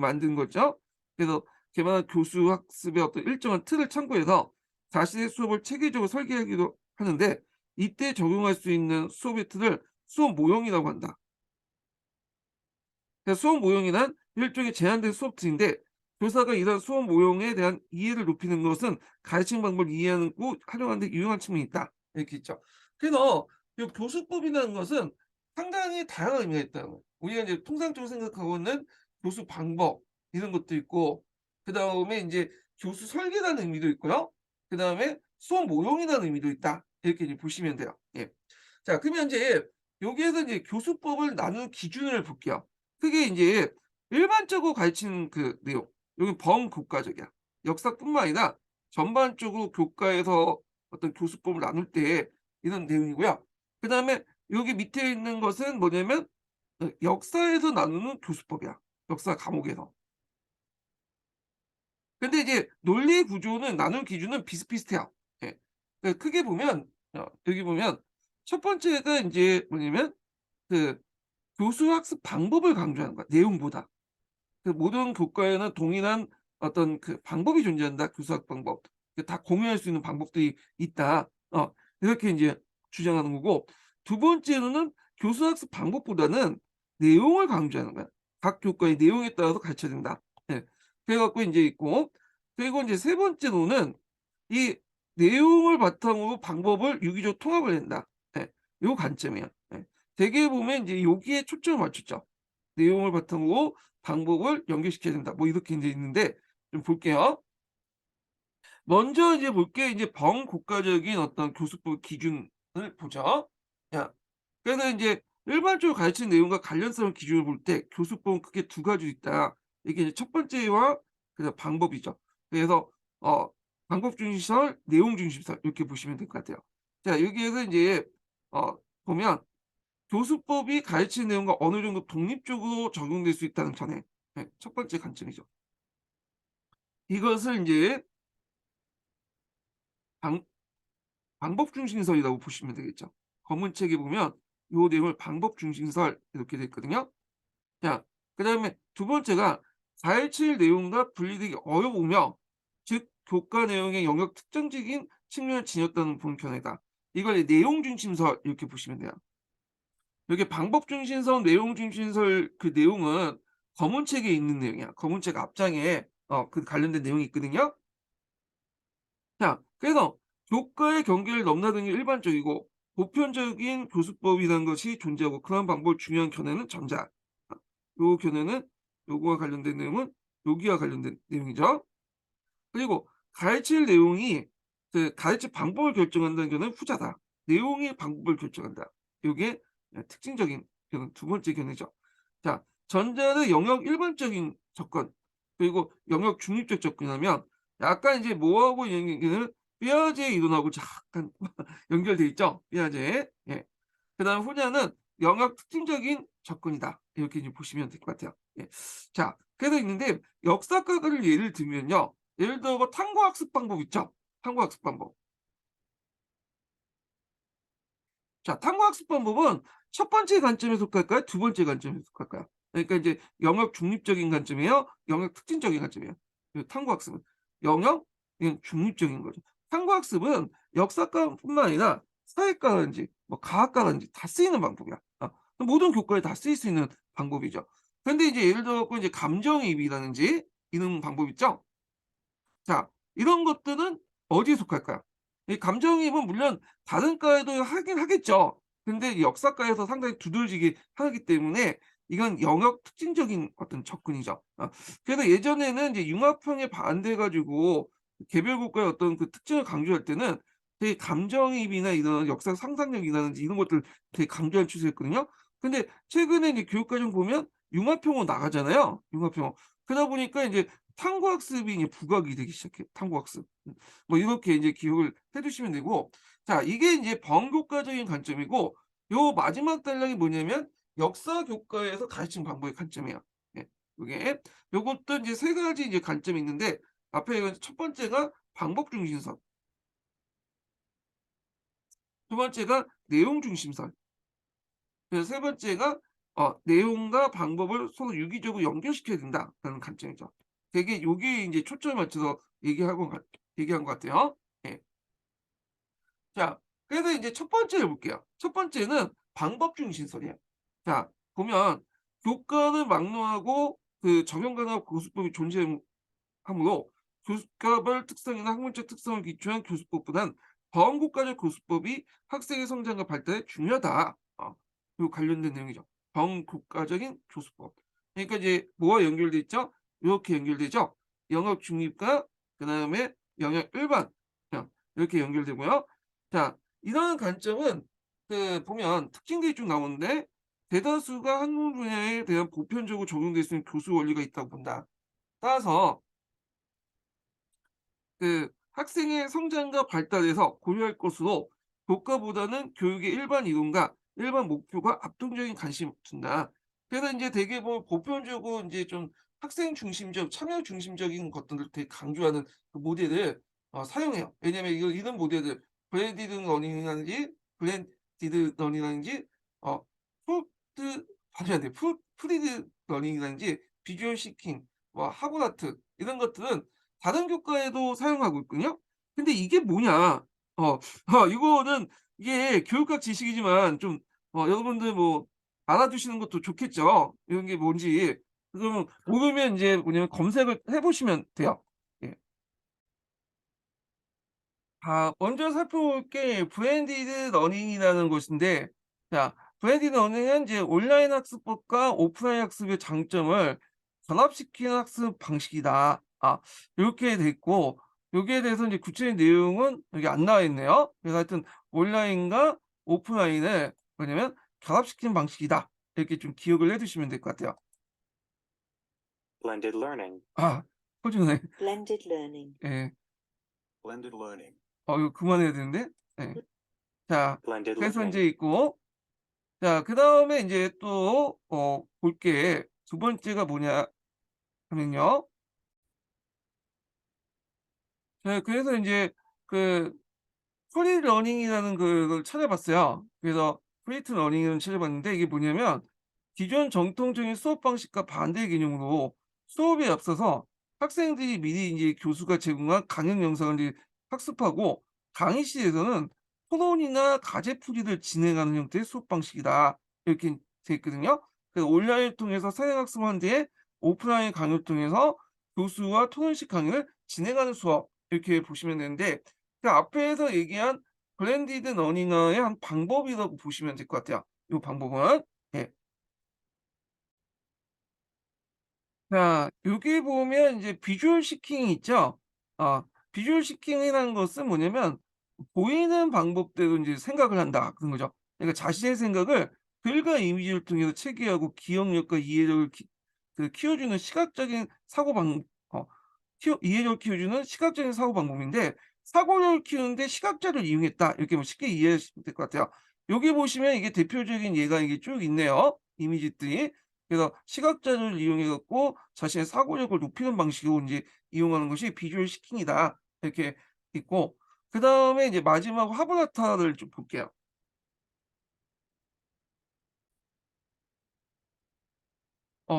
[SPEAKER 1] 만든 거죠. 그래서 개발한 교수 학습의 어떤 일정한 틀을 참고해서 자신의 수업을 체계적으로 설계하기도 하는데 이때 적용할 수 있는 수업의 틀을 수업 모형이라고 한다. 수업 모형이란 일종의 제한된 수업 틀인데 교사가 이런 수업 모형에 대한 이해를 높이는 것은 가르치는 방법을 이해하고 활용하는 데 유용한 측면이 있다. 이렇게 있죠. 그래서 이 교수법이라는 것은 상당히 다양한 의미가 있다는 거예요. 우리가 이제 통상적으로 생각하고 있는 교수 방법 이런 것도 있고 그다음에 인제 교수 설계라는 의미도 있고요. 그다음에 수업 모형이라는 의미도 있다. 이렇게 이제 보시면 돼요. 예. 자, 그러면 인제 여기에서 이제 교수법을 나누는 기준을 볼게요. 그게 인제 일반적으로 가르치는 내용. 여기 범교과적이야. 역사뿐만 아니라 전반적으로 교과에서 어떤 교수법을 나눌 때 이런 내용이고요. 그다음에 여기 밑에 있는 것은 뭐냐면 역사에서 나누는 교수법이야. 역사 과목에서. 근데 이제 논리 구조는 나눈 기준은 비슷비슷해요. 예. 크게 보면 여기 보면 첫 번째가 인제 뭐냐면 그 교수 학습 방법을 강조하는 거야, 내용보다. 모든 교과에는 동일한 어떤 방법이 존재한다. 교수학 방법. 다 공유할 수 있는 방법들이 있다. 이렇게 인제 주장하는 거고, 두 번째로는 교수학습 방법보다는 내용을 강조하는 거야. 각 교과의 내용에 따라서 가르쳐야 된다. 예. 그래 갖고 인제 있고, 그리고 인제 세 번째로는 이 내용을 바탕으로 방법을 유기적으로 통합을 한다. 예. 요 관점이에요. 예. 대개 보면 인제 여기에 초점을 맞췄죠. 내용을 바탕으로 방법을 연결시켜야 된다. 뭐 이렇게 인제 있는데 좀 볼게요. 먼저 이제 볼 게 이제 범국가적인 어떤 교수법 기준을 보죠. 야, 그래서 인제 일반적으로 가르치는 내용과 관련성 기준을 볼 때 교수법은 크게 두 가지 있다. 이게 이제 첫 번째와 그다음 방법이죠. 그래서 어 방법 중심설, 내용 중심설 이렇게 보시면 될 것 같아요. 자, 여기에서 인제 보면 교수법이 가르치는 내용과 어느 정도 독립적으로 적용될 수 있다는 전에 첫 번째 관점이죠. 이것을 인제 방 방법 중심설이라고 보시면 되겠죠. 검은책에 보면 요 내용을 방법 중심설 이렇게 돼 있거든요. 자, 그다음에 두 번째가 가르칠 내용과 분리되기 어려우며 즉 교과 내용의 영역 특정적인 측면을 지녔다는 본 견해다. 이걸 내용 중심설 이렇게 보시면 돼요. 여기 방법 중심설, 내용 중심설 내용은 검은책에 있는 내용이야. 검은책 앞장에 관련된 내용이 있거든요. 자, 그래서 교과의 경계를 넘나드는 게 일반적이고 보편적인 교수법이라는 것이 존재하고 그런 방법을 중요한 견해는 전자. 요 견해는 요거와 관련된 내용은 여기와 관련된 내용이죠. 그리고 가르칠 내용이 가르칠 방법을 결정한다는 견해는 후자다. 내용이 방법을 결정한다. 요게 특징적인 견해, 두 번째 견해죠. 자, 전자는 영역 일반적인 접근, 그리고 영역 중립적 접근하면 약간 이제 뭐하고 연결은 삐아제 이론하고 약간 연결돼 있죠. 삐아제. 예. 그다음 후자는 영역 특징적인 접근이다. 이렇게 이제 보시면 될 것 같아요. 예. 자, 그래서 있는데 역사과를 예를 들면요. 예를 들어 뭐 탐구학습 방법 있죠. 탐구학습 방법. 자, 탐구학습 방법은 첫 번째 관점에 속할까요? 두 번째 관점에 속할까요? 그러니까 이제 영역 중립적인 관점이에요? 영역 특징적인 관점이에요? 탐구학습은 영역 그냥 중립적인 거죠. 탐구학습은 역사과뿐만 아니라 사회과라든지 뭐 과학과라든지 다 쓰이는 방법이야. 모든 교과에 다 쓰일 수 있는 방법이죠. 근데 이제 예를 들어 갖고 이제 감정이입이라든지 이런 방법 있죠? 자, 이런 것들은 어디에 속할까요? 이 감정이입은 물론 다른 과에도 하긴 하겠죠. 근데 이 역사과에서 상당히 두들기게 하기 때문에 이건 영역 특징적인 어떤 접근이죠. 그래서 예전에는 이제 융합형에 반대해 가지고 개별 국가의 어떤 특징을 강조할 때는 되게 감정이입이나 이런 역사 상상력이라든지 이런 것들 되게 강조한 추세였거든요. 근데 최근에 이제 교육과정 보면 융합형으로 나가잖아요, 융합형. 그러다 보니까 이제 탐구학습이 이제 부각이 되기 시작해요. 탐구학습. 뭐 이렇게 이제 기억을 해 두시면 되고, 자, 이게 이제 번교과적인 관점이고 요 마지막 단락이 뭐냐면 역사 교과에서 가르치는 방법의 관점이에요. 예. 요게 요것도 이제 세 가지 이제 관점이 있는데 앞에 이거 첫 번째가 방법 중심설, 두 번째가 내용 중심설, 그래서 세 번째가 내용과 방법을 서로 유기적으로 연결시켜야 된다라는 관점이죠. 되게 요게 인제 초점을 맞춰서 얘기한 것 같아요. 예. 자, 그래서 인제 첫 번째를 볼게요. 첫 번째는 방법 중심설이에요. 자, 보면 교과는 막론하고 적용 가능한 교수법이 존재하므로 교과별 특성이나 학문적 특성을 기초한 교수법보단 범국가적 교수법이 학생의 성장과 발달에 중요하다. 요 관련된 내용이죠. 범국가적인 교수법. 그러니까 이제 뭐와 연결돼 있죠? 요렇게 연결되죠. 영역 중립과 그다음에 영역 일반 이렇게 연결되고요. 자, 이런 관점은 보면 특징들이 쭉 나오는데 대다수가 학문 분야에 대한 보편적으로 적용될 수 있는 교수 원리가 있다고 본다. 따라서 학생의 성장과 발달에서 고려할 것으로 교과보다는 교육의 일반 이론과 일반 목표가 압도적인 관심을 둔다. 그래서 인제 대개 보면 보편적으로 인제 좀 학생 중심적, 참여 중심적인 것들을 되게 강조하는 그 모델을 사용해요. 왜냐면 이런 모델을 블렌디드 러닝이라든지 어 푸드 발음이 안 돼. 프리드 러닝이라든지 비주얼 시킹, 뭐 하브라트 이런 것들은 다른 교과에도 사용하고 있거든요. 근데 이게 뭐냐? 이거는 이게 교육학 지식이지만 좀 여러분들 뭐 알아두시는 것도 좋겠죠. 이런 게 뭔지. 그러면 모르면 인제 뭐냐면 검색을 해 보시면 돼요. 예. 먼저 살펴볼 게 브랜디드 러닝이라는 것인데, 자, 브랜디드 러닝은 이제 온라인 학습법과 오프라인 학습의 장점을 결합시키는 학습 방식이다. 요렇게 돼 있고, 여기에 대해서 이제 구체적인 내용은 여기 안 나와 있네요. 그래서 하여튼 온라인과 오프라인을 뭐냐면 결합시키는 방식이다. 이렇게 좀 기억을 해 두시면 될 것 같아요.
[SPEAKER 2] Blended learning.
[SPEAKER 1] 표준어네.
[SPEAKER 3] blended learning,
[SPEAKER 1] 예.
[SPEAKER 2] Blended learning.
[SPEAKER 1] 이거 그만해야 되는데. 예. 자,
[SPEAKER 2] Blended
[SPEAKER 1] 그래서
[SPEAKER 2] learning.
[SPEAKER 1] 인제 있고, 자, 그다음에 인제 또 볼 게 두 번째가 뭐냐 하면요. 네, 그래서 인제 그 프리 러닝이라는 그걸 찾아봤어요. 그래서 프리트 러닝을 찾아봤는데, 이게 뭐냐면 기존 정통적인 수업 방식과 반대 개념으로 수업에 앞서서 학생들이 미리 인제 교수가 제공한 강연 영상을 이제 학습하고, 강의실에서는 토론이나 과제풀이를 진행하는 형태의 수업 방식이다. 이렇게 돼 있거든요. 그래서 온라인을 통해서 선행학습한 뒤에 오프라인 강의를 통해서 교수와 토론식 강의를 진행하는 수업, 이렇게 보시면 되는데, 그 앞에서 얘기한 블렌디드 러닝의 한 방법이라고 보시면 될 것 같아요. 요 방법은. 예. 자, 여기 보면 이제 비주얼 시킹이 있죠. 비주얼 시킹이라는 것은 뭐냐면 보이는 방법대로 인제 생각을 한다, 그런 거죠. 그러니까 자신의 생각을 글과 이미지를 통해서 체계하고 기억력과 이해력을 키워주는 시각적인 사고 방 어 이해력을 키워주는 시각적인 사고 방법인데, 사고력을 키우는데 시각자를 이용했다, 이렇게 뭐 쉽게 이해하시면 될 것 같아요. 여기 보시면 이게 대표적인 예가 이게 쭉 있네요, 이미지들이. 그래서 시각자를 이용해 갖고 자신의 사고력을 높이는 방식으로 인제 이용하는 것이 비주얼 시킹이다, 이렇게 있고, 그다음에 이제 마지막 화브라타를 좀 볼게요.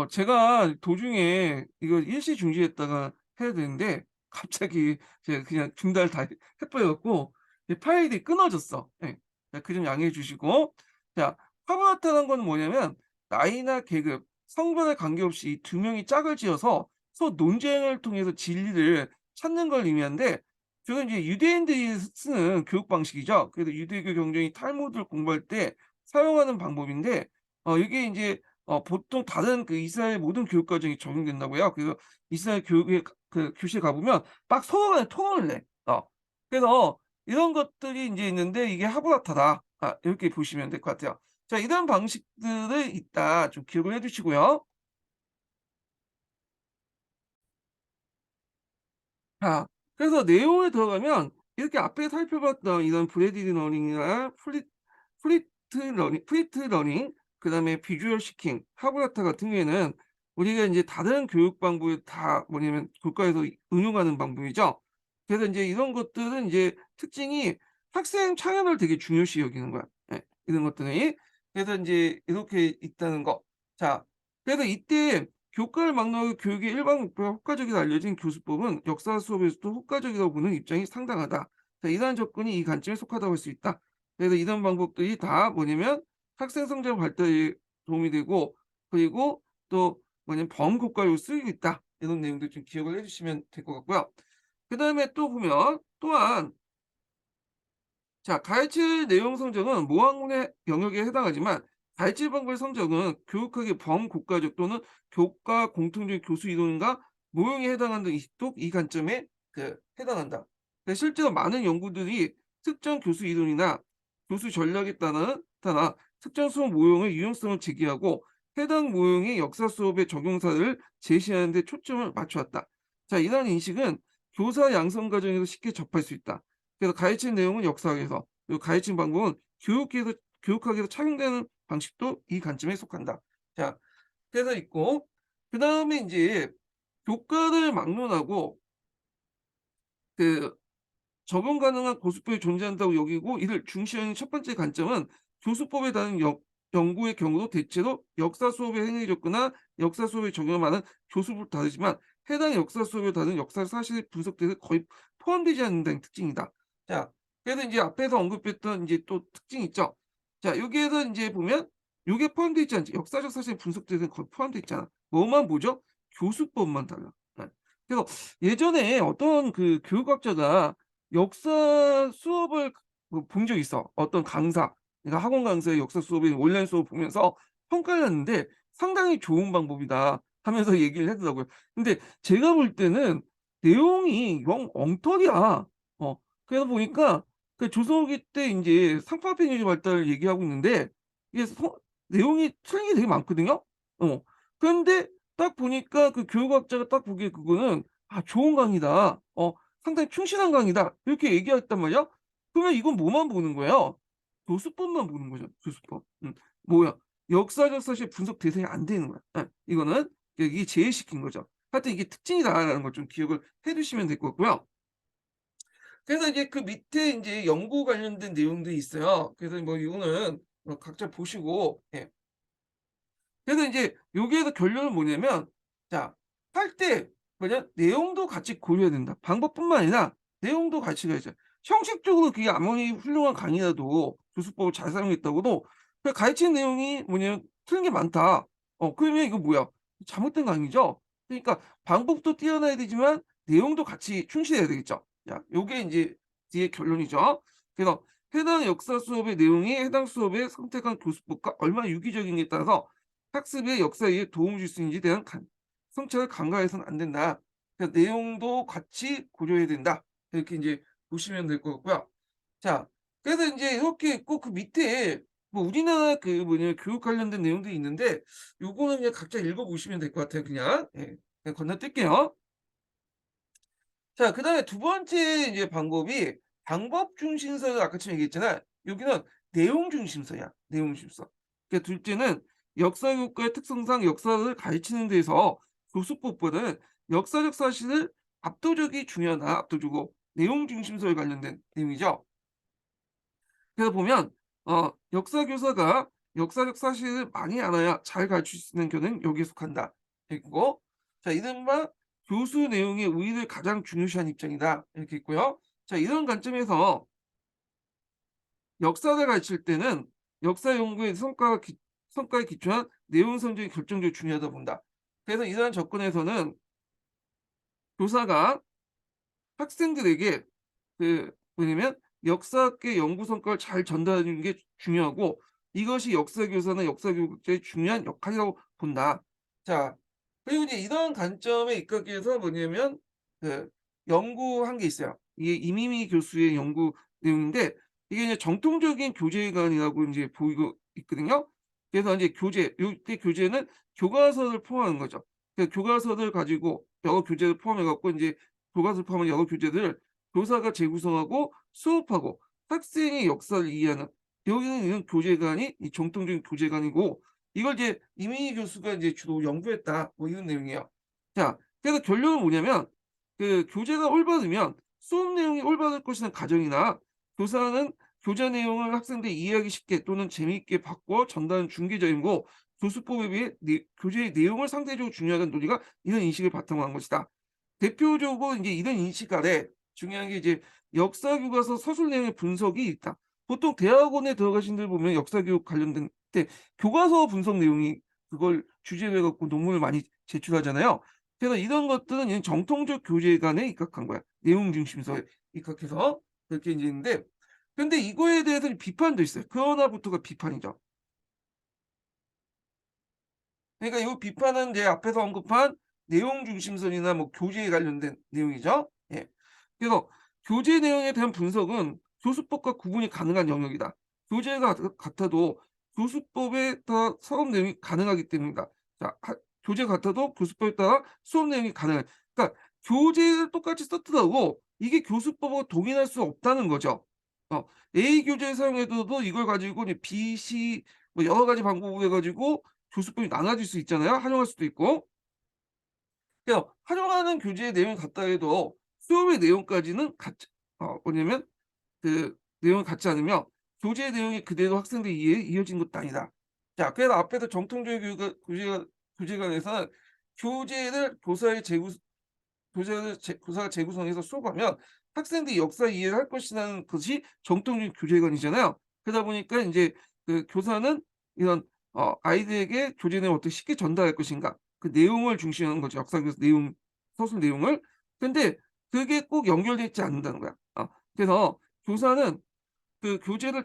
[SPEAKER 1] 제가 도중에 이거 일시 중지했다가 해야 되는데 갑자기 제가 그냥 중단을 다 해 버려 갖고 이 파일이 끊어졌어. 예. 그 점 양해해 주시고. 자, 화브라타는 건 뭐냐면 나이나 계급, 성별에 관계없이 이 두 명이 짝을 지어서 서로 논쟁을 통해서 진리를 찾는 걸 의미하는데, 그건 이제 유대인들이 쓰는 교육 방식이죠. 그래서 유대교 경전이 탈무드를 공부할 때 사용하는 방법인데, 이게 인제 보통 다른 그 이스라엘 모든 교육 과정이 적용된다고요. 그래서 이스라엘 교육에 교실에 가 보면 막 서로 간에 토론을 해. 그래서 이런 것들이 인제 있는데 이게 하브라타다. 이렇게 보시면 될 것 같아요. 자, 이런 방식들을 이따 좀 기억을 해 두시고요. 자, 그래서 내용에 들어가면 이렇게 앞에 살펴봤던 이런 브레디드 러닝이나 프리트 러닝, 그다음에 비주얼 시킹, 하브라타 같은 경우에는 우리가 인제 다른 교육 방법에 다 뭐냐면 교과에서 응용하는 방법이죠. 그래서 인제 이런 것들은 인제 특징이 학생 참여를 되게 중요시 여기는 거야. 예, 이런 것들이. 그래서 인제 이렇게 있다는 거. 자, 그래서 이때 교과를 막론하고 교육의 일반 목표가 효과적이라 알려진 교수법은 역사 수업에서도 효과적이라고 보는 입장이 상당하다. 자, 이러한 접근이 이 관점에 속하다고 할 수 있다. 그래서 이런 방법들이 다 뭐냐면 학생 성장 발달에 도움이 되고, 그리고 또 뭐냐면 범국가로 쓰이고 있다. 이런 내용들 좀 기억을 해 주시면 될 것 같고요. 그다음에 또 보면 또한, 자, 가르칠 내용 성적은 모학문의 영역에 해당하지만 가르칠 방법의 성적은 교육학의 범국가적 또는 교과 공통적인 교수 이론과 모형에 해당한다는 이 관점에 해당한다. 실제로 많은 연구들이 특정 교수 이론이나 교수 전략에 따라 특정 수업 모형의 유용성을 제기하고 해당 모형의 역사 수업의 적용사를 제시하는 데 초점을 맞춰왔다. 자, 이러한 인식은 교사 양성 과정에서 쉽게 접할 수 있다. 그래서 가르치는 내용은 역사학에서, 그리고 가르치는 방법은 교육학에서 착용되는 방식도 이 관점에 속한다. 자, 그래서 있고, 그다음에 인제 교과를 막론하고 그 적용 가능한 고수법이 존재한다고 여기고 이를 중시하는 첫 번째 관점은 교수법에 따른 연구의 경우도 대체로 역사 수업에 행해 졌거나 역사 수업에 적용하는 교수법을 다르지만 해당 역사 수업에 다른 역사 사실이 분석돼서 거의 포함되지 않는다는 특징이다. 자, 그래서 인제 앞에서 언급했던 인제 또 특징이 있죠. 자, 여기에서 인제 보면 요게 포함되어 있지 않지. 역사적 사실이 분석돼서 거의 포함되어 있잖아. 뭐만 보죠? 교수법만 달라. 예. 그래서 예전에 어떤 그 교육학자가 역사 수업을 뭐 본 적이 있어. 어떤 강사, 그러니까 학원 강사의 역사 수업이 온라인 수업을 보면서 평가를 했는데 "상당히 좋은 방법이다." 하면서 얘기를 하더라고요. 근데 제가 볼 때는 내용이 영 엉터리야. 그러다 보니까 그 조선후기 때 인제 상파평균 발달을 얘기하고 있는데 이게 내용이 틀린 게 되게 많거든요. 그런데 딱 보니까 그 교육학자가 딱 보기에 그거는 '아 좋은 강의다. 상당히 충실한 강의다.' 이렇게 얘기했단 말이야. 그러면 이건 뭐만 보는 거예요? 교수법만 보는 거죠, 교수법. 뭐야? 역사적 사실 분석 대상이 안 되는 거야. 이거는 이게 제외시킨 거죠. 하여튼 이게 특징이다라는 걸 좀 기억을 해 두시면 될 것 같고요. 그래서 이제 그 밑에 인제 연구 관련된 내용들이 있어요. 그래서 뭐 이거는 각자 보시고 그래서 인제 여기에서 결론은 뭐냐면 자 할 때 뭐냐 내용도 같이 고려해야 된다. 방법뿐만 아니라 내용도 같이 가야죠. 형식적으로 그게 아무리 훌륭한 강의라도 교수법을 잘 사용했다고도 그 가르치는 내용이 뭐냐면 틀린 게 많다. 그러면 이거 뭐야? 잘못된 강의죠. 그러니까 방법도 뛰어나야 되지만 내용도 같이 충실해야 되겠죠. 자 요게 인제 뒤에 결론이죠. 그래서 해당 역사 수업의 내용이 해당 수업에 선택한 교수법과 얼마나 유기적인지에 따라서 학습의 역사에 도움을 줄 수 있는지에 대한 성찰을 간과해서는 안 된다. 그러니까 내용도 같이 고려해야 된다. 이렇게 인제 보시면 될 것 같고요. 자 그래서 인제 이렇게 있고 그 밑에 뭐 우리나라 그 뭐냐 교육 관련된 내용들이 있는데 요거는 그냥 각자 읽어 보시면 될 것 같아요 그냥. 예. 그냥 건너뛸게요. 자 그다음에 두 번째 이제 방법이 방법 중심서를 아까처럼 얘기했잖아요. 여기는 내용 중심서야. 내용 중심서. 그러니까 둘째는 역사 교과의 특성상 역사를 가르치는 데서 교수법보다는 역사적 사실을 압도적이 중요하다. 압도적으로 내용 중심서에 관련된 내용이죠. 그래서 보면 역사 교사가 역사적 사실을 많이 알아야 잘 가르칠 수 있는 교는 여기에 속한다. 있고 자 이른바 교수 내용의 우위를 가장 중요시하는 입장이다. 이렇게 있고요. 자 이런 관점에서 역사를 가르칠 때는 역사 연구의 성과에 기초한 내용 선정이 결정적으로 중요하다 본다. 그래서 이러한 접근에서는 교사가 학생들에게 그 뭐냐면 역사학계 연구 성과를 잘 전달해 주는 게 중요하고 이것이 역사 교사나 역사 교육자의 중요한 역할이라고 본다. 자 그리고 이제 이런 관점에 입각해서 뭐냐면 그 연구한 게 있어요. 이게 이미미 교수의 연구 내용인데 이게 이제 정통적인 교재관이라고 인제 보이고 있거든요. 그래서 인제 요때 교재는 교과서를 포함하는 거죠. 그 교과서를 가지고 여러 교재를 포함해 갖고 인제 교과서를 포함한 여러 교재들을 교사가 재구성하고 수업하고 학생이 역사를 이해하는 여기는 이런 교재관이 이 정통적인 교재관이고 이걸 이제 이민희 교수가 이제 주로 연구했다. 뭐 이런 내용이에요. 자, 그래서 결론은 뭐냐면 그 교재가 올바르면 수업 내용이 올바를 것이라는 가정이나 교사는 교재 내용을 학생들이 이해하기 쉽게 또는 재미있게 바꿔 전달하는 중개자이고 교수법에 비해 교재의 내용을 상대적으로 중요하다는 논리가 이런 인식을 바탕으로 한 것이다. 대표적으로 인제 이런 인식 아래 중요한 게 이제 역사 교과서 서술 내용의 분석이 있다. 보통 대학원에 들어가신 분들 보면 역사 교육 관련된 때 교과서 분석 내용이 그걸 주제로 해 갖고 논문을 많이 제출하잖아요. 그래서 이런 것들은 이제 정통적 교재관에 입각한 거야. 내용 중심서에 입각해서 그렇게 인제 있는데 근데 이거에 대해서는 비판도 있어요. 그러나부터가 비판이죠. 그러니까 요 비판은 이제 앞에서 언급한 내용 중심선이나 뭐 교재에 관련된 내용이죠. 예. 그래서 교재 내용에 대한 분석은 교수법과 구분이 가능한 영역이다. 교재가 같아도 교수법에 따라 수업 내용이 가능하기 때문이다. 자, 교재 같아도 교수법에 따라 수업 내용이 가능한. 그러니까 교재를 똑같이 썼더라도 이게 교수법하고 동일할 수 없다는 거죠. A 교재를 사용해도 이걸 가지고 이제 B, C 뭐 여러 가지 방법을 해 가지고 교수법이 나눠질 수 있잖아요. 활용할 수도 있고. 그래서 활용하는 교재의 내용이 같다 해도 수업의 내용까지는 같지 뭐냐면 그 내용이 같지 않으며 교재의 내용이 그대로 학생들 이해에 이어진 것도 아니다. 자, 그래서 앞에서 정통적인 교재관에서는 교재를 교사의 재구 교재를 교사가 재구성해서 수업하면 학생들이 역사 이해를 할 것이라는 것이 정통적인 교재관이잖아요. 그러다 보니까 인제 그 교사는 이런 아이들에게 교재 내용을 어떻게 쉽게 전달할 것인가, 그 내용을 중시하는 거죠. 역사 교사 내용, 서술 내용을. 근데 그게 꼭 연결돼 있지 않는다는 거야. 그래서 교사는 그 교재를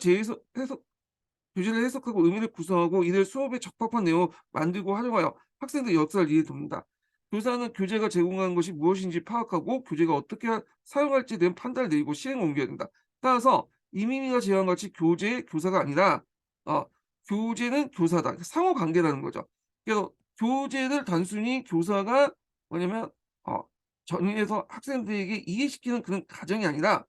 [SPEAKER 1] 해석하고 의미를 구성하고 이를 수업에 적합한 내용을 만들고 활용하여 학생들의 역사를 이해해 돕니다. 교사는 교재가 제공하는 것이 무엇인지 파악하고 교재가 어떻게 사용할지에 대한 판단을 내리고 실행에 옮겨야 된다. 따라서 이민희가 제안한 같이 교재의 교사가 아니라 어 교재는 교사다. 상호 관계라는 거죠. 그래서 교재를 단순히 교사가 뭐냐면 어 전해서 학생들에게 이해시키는 그런 과정이 아니라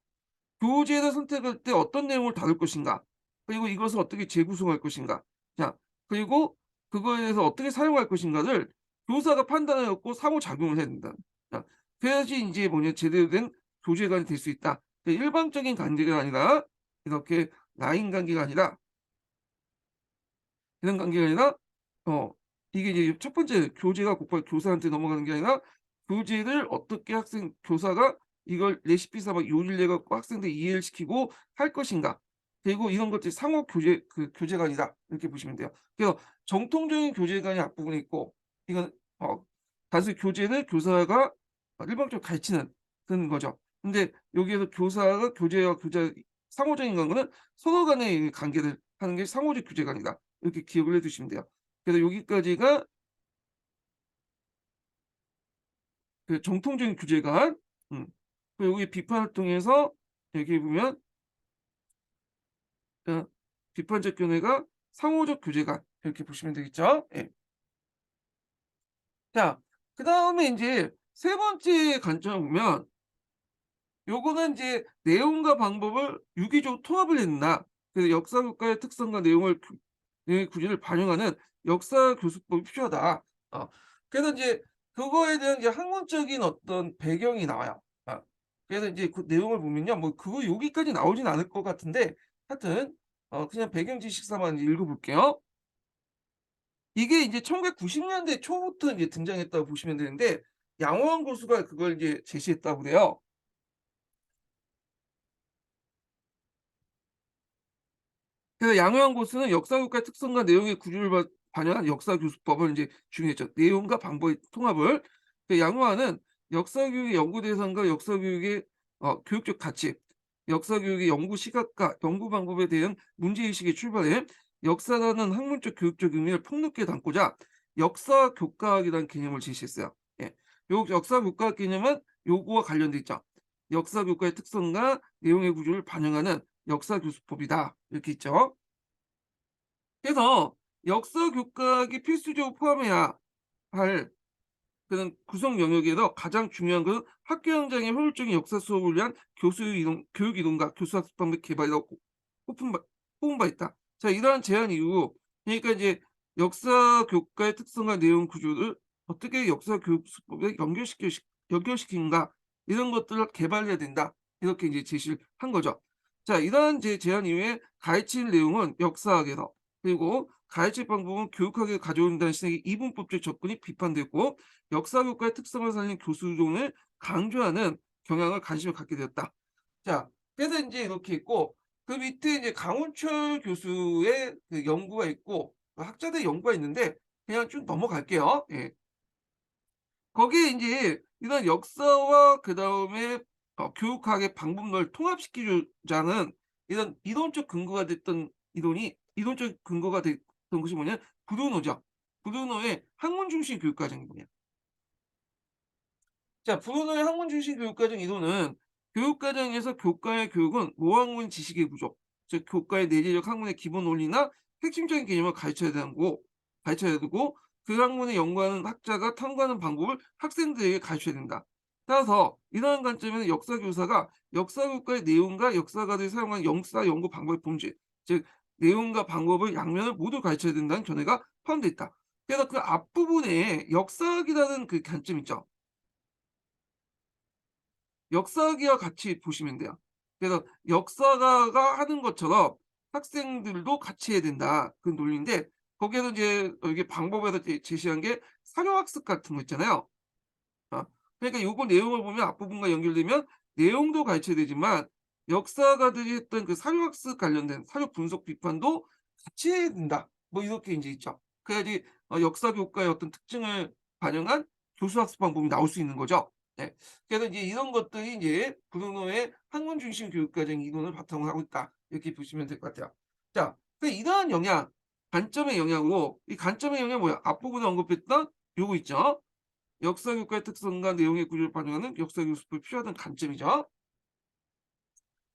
[SPEAKER 1] 교재를 선택할 때 어떤 내용을 다룰 것인가, 그리고 이것을 어떻게 재구성할 것인가, 자, 그리고 그거에 대해서 어떻게 사용할 것인가를 교사가 판단하였고 상호작용을 해야 된다. 자, 그래야지 인제 뭐냐 제대로 된 교재관이 될 수 있다. 일방적인 관계가 아니라 이렇게 라인 관계가 아니라 이런 관계가 아니라 어 이게 이제 첫 번째 교재가 곧바로 교사한테 넘어가는 게 아니라 교재를 어떻게 교사가 이걸 레시피 삼아 요리를 내 갖고 학생들 이해를 시키고 할 것인가. 그리고 이런 것들이 상호 교재관이다. 이렇게 보시면 돼요. 그래서 정통적인 교재관이 앞부분에 있고 이건 단순히 교재를 교사가 일방적으로 가르치는 그런 거죠. 근데 여기에서 교사가 교재와 교재 상호적인 거는 서로 간의 이 관계를 하는 게 상호적 교재관이다. 이렇게 기억을 해 두시면 돼요. 그래서 여기까지가 그 정통적인 규제관. 음. 그리고 여기 비판을 통해서 여기 보면 어 비판적 견해가 상호적 교제관 이렇게 보시면 되겠죠. 예. 자, 그다음에 인제 세 번째 관점을 보면 요거는 인제 내용과 방법을 유기적으로 통합을 했나. 그래서 역사 교과의 특성과 내용의 구조를 반영하는 역사 교수법이 필요하다. 어 그래서 인제 그거에 대한 이제 학문적인 어떤 배경이 나와요. 그래서 인제 그 내용을 보면요. 뭐 그거 여기까지 나오진 않을 것 같은데 하여튼 그냥 배경 지식 삼아 이제 읽어 볼게요. 이게 이제 1990 년대 초부터 이제 등장했다고 보시면 되는데 양호한 고수가 그걸 이제 제시했다고 그래요. 그래서 양호한 고수는 역사교과의 특성과 내용의 구조를 반영한 역사교수법을 이제 중요했죠. 내용과 방법의 통합을. 양호한은 역사교육의 연구 대상과 역사교육의 교육적 가치, 역사교육의 연구 시각과 연구 방법에 대한 문제의식에 출발해 역사라는 학문적 교육적 의미를 폭넓게 담고자 역사교과학이라는 개념을 제시했어요. 예. 요 역사교과학 개념은 요거와 관련돼 있죠. 역사교과의 특성과 내용의 구조를 반영하는 역사교수법이다. 이렇게 있죠. 그래서 역사 교과학이 필수적으로 포함해야 할 그런 구성 영역에서 가장 중요한 것은 학교 현장의 효율적인 역사 수업을 위한 교육 이동과 교수 학습 방법 개발이라고 뽑은 바 뽑은 바 있다. 자, 이러한 제안 이후 그러니까 이제 역사 교과의 특성과 내용 구조를 어떻게 역사 교육 수법에 연결시키는가 이런 것들을 개발해야 된다. 이렇게 이제 제시를 한 거죠. 자, 이러한 제안 이후에 가르칠 내용은 역사학에서, 그리고 가르칠 방법은 교육학에 가져온다는 식의 이분법적 접근이 비판됐고 역사 교과의 특성을 살린 교수론을 강조하는 경향을 관심을 갖게 되었다. 자, 그래서 인제 이렇게 있고 그 밑에 이제 강훈철 교수의 그 연구가 있고 학자들의 연구가 있는데 그냥 쭉 넘어갈게요. 예. 거기에 인제 이런 역사와 그다음에 교육학의 방법론을 통합시키자는 이런 이론적 근거가 됐던 이론적 근거가 됐던 것이 뭐냐면 브루노죠. 브루노의 학문 중심 교육 과정이거든요. 자, 브루노의 학문 중심 교육 과정 이론은 교육 과정에서 교과의 교육은 모학문 지식의 구조, 즉 교과의 내재적 학문의 기본 원리나 핵심적인 개념을 가르쳐야 되고 그 학문에 연구하는 학자가 탐구하는 방법을 학생들에게 가르쳐야 된다. 따라서 이러한 관점에서 역사 교사가 역사 교과의 내용과 역사가들이 사용하는 역사 연구 방법의 본질, 즉 내용과 방법을 양면을 모두 가르쳐야 된다는 견해가 포함되어 있다. 그래서 그 앞부분에 역사학이라는 그 관점 있죠. 역사학이와 같이 보시면 돼요. 그래서 역사가가 하는 것처럼 학생들도 같이 해야 된다. 그 논리인데 거기에서 이제 여기 방법에서 제시한 게 사료학습 같은 거 있잖아요. 아 그러니까 요거 내용을 보면 앞부분과 연결되면 내용도 가르쳐야 되지만 역사가들이 했던 그 사료학습 관련된 사료 분석 비판도 같이 해야 된다. 뭐 이렇게 인제 있죠. 그래야지 역사 교과의 어떤 특징을 반영한 교수 학습 방법이 나올 수 있는 거죠. 네. 그래서 이제 이런 것들이 이제 브루노의 학문 중심 교육 과정 이론을 바탕으로 하고 있다. 이렇게 보시면 될 것 같아요. 자, 이러한 영향, 관점의 영향으로 이 관점의 영향은 뭐야? 앞부분에 언급했던 요거 있죠. 역사 교과의 특성과 내용의 구조를 반영하는 역사 교습에 필요하던 관점이죠.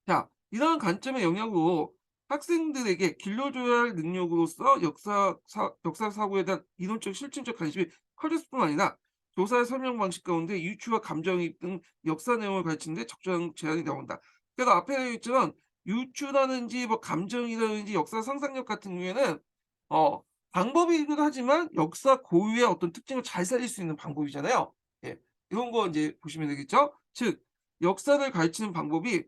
[SPEAKER 1] 자, 이러한 관점의 영향으로 학생들에게 길러줘야 할 능력으로서 역사 사고에 대한 이론적 실증적 관심이 커졌을 뿐만 아니라 교사의 설명 방식 가운데 유추와 감정이입 등 역사 내용을 가르치는 데 적절한 제한이 나온다. 그래서 앞에 얘기했지만 유추라든지 뭐 감정이라든지 역사 상상력 같은 경우에는 어 방법이기도 하지만 역사 고유의 어떤 특징을 잘 살릴 수 있는 방법이잖아요. 예. 이런 거 이제 보시면 되겠죠. 즉 역사를 가르치는 방법이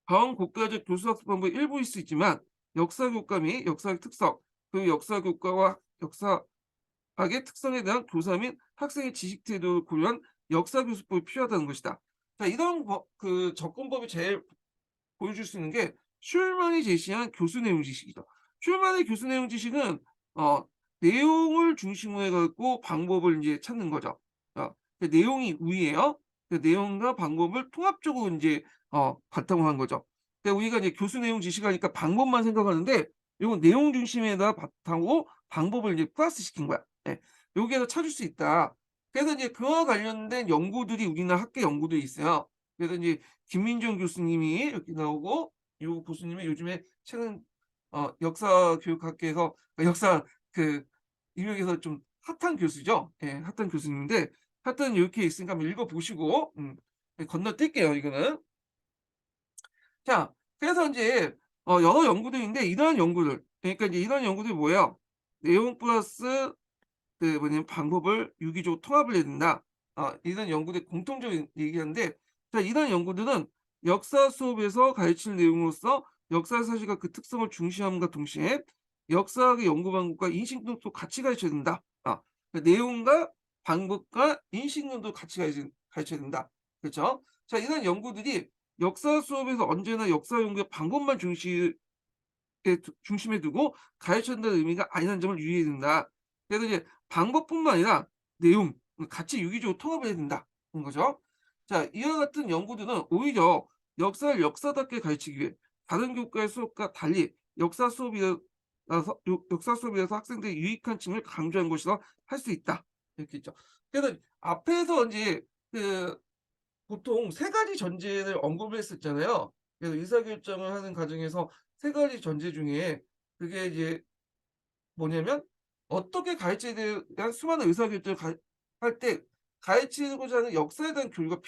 [SPEAKER 1] 과학국가적 교수학습 방법의 일부일 수 있지만 역사 교과 및 역사의 특성, 그 역사 교과와 역사학의 특성에 대한 교사 및 학생의 지식 태도를 고려한 역사 교수법이 필요하다는 것이다. 자, 이런 그 접근법이 제일 보여줄 수 있는 게 슐만이 제시한 교수 내용 지식이다. 슐만의 교수 내용 지식은 어 내용을 중심으로 해 갖고 방법을 인제 찾는 거죠. 그 내용이 우위예요. 그 내용과 방법을 통합적으로 인제 바탕으로 한 거죠. 그러니까 우리가 이제 교수 내용 지식하니까 방법만 생각하는데 요건 내용 중심에다 바탕으로 방법을 이제 플러스시킨 거야. 예. 여기에서 찾을 수 있다. 그래서 이제 그와 관련된 연구들이 우리나라 학계 연구들이 있어요. 그래서 이제 김민정 교수님이 이렇게 나오고 요 교수님이 요즘에 최근 역사교육학계에서 역사 그 인류에서 좀 핫한 교수죠. 예, 핫한 교수님인데 하여튼 이렇게 있으니까 한번 읽어 보시고 건너뛸게요 이거는. 자, 그래서 인제 여러 연구들인데 이러한 연구들 그러니까 이제 이런 연구들이 뭐예요? 내용 플러스 그 뭐냐면 방법을 유기적으로 통합을 해야 된다. 이런 연구들이 공통적인 얘기하는데 자 이런 연구들은 역사 수업에서 가르칠 내용으로서 역사 사실과 그 특성을 중시함과 동시에 역사학의 연구 방법과 인식론도 같이 가르쳐야 된다. 내용과 방법과 인식론도 같이 가르쳐야 된다. 그렇죠? 자 이런 연구들이 역사 수업에서 언제나 역사 연구의 방법만 중심에 두고 가르쳐준다는 의미가 아니라는 점을 유의해야 된다. 그래서 이제 방법뿐만 아니라 내용 같이 유기적으로 통합을 해야 된다는 거죠. 자 이와 같은 연구들은 오히려 역사를 역사답게 가르치기 위해 다른 교과의 수업과 달리 역사 수업이라서 학생들의 유익한 측면을 강조한 것이라 할 수 있다. 이렇게 있죠. 그래서 앞에서 인제 그 보통 세 가지 전제를 언급을 했었잖아요. 그래서 의사결정을 하는 과정에서 세 가지 전제 중에 그게 이제 뭐냐면 어떻게 가르쳐야 대한 수많은 의사결정을 할 때 가르치고자 하는 역사에 대한 교류가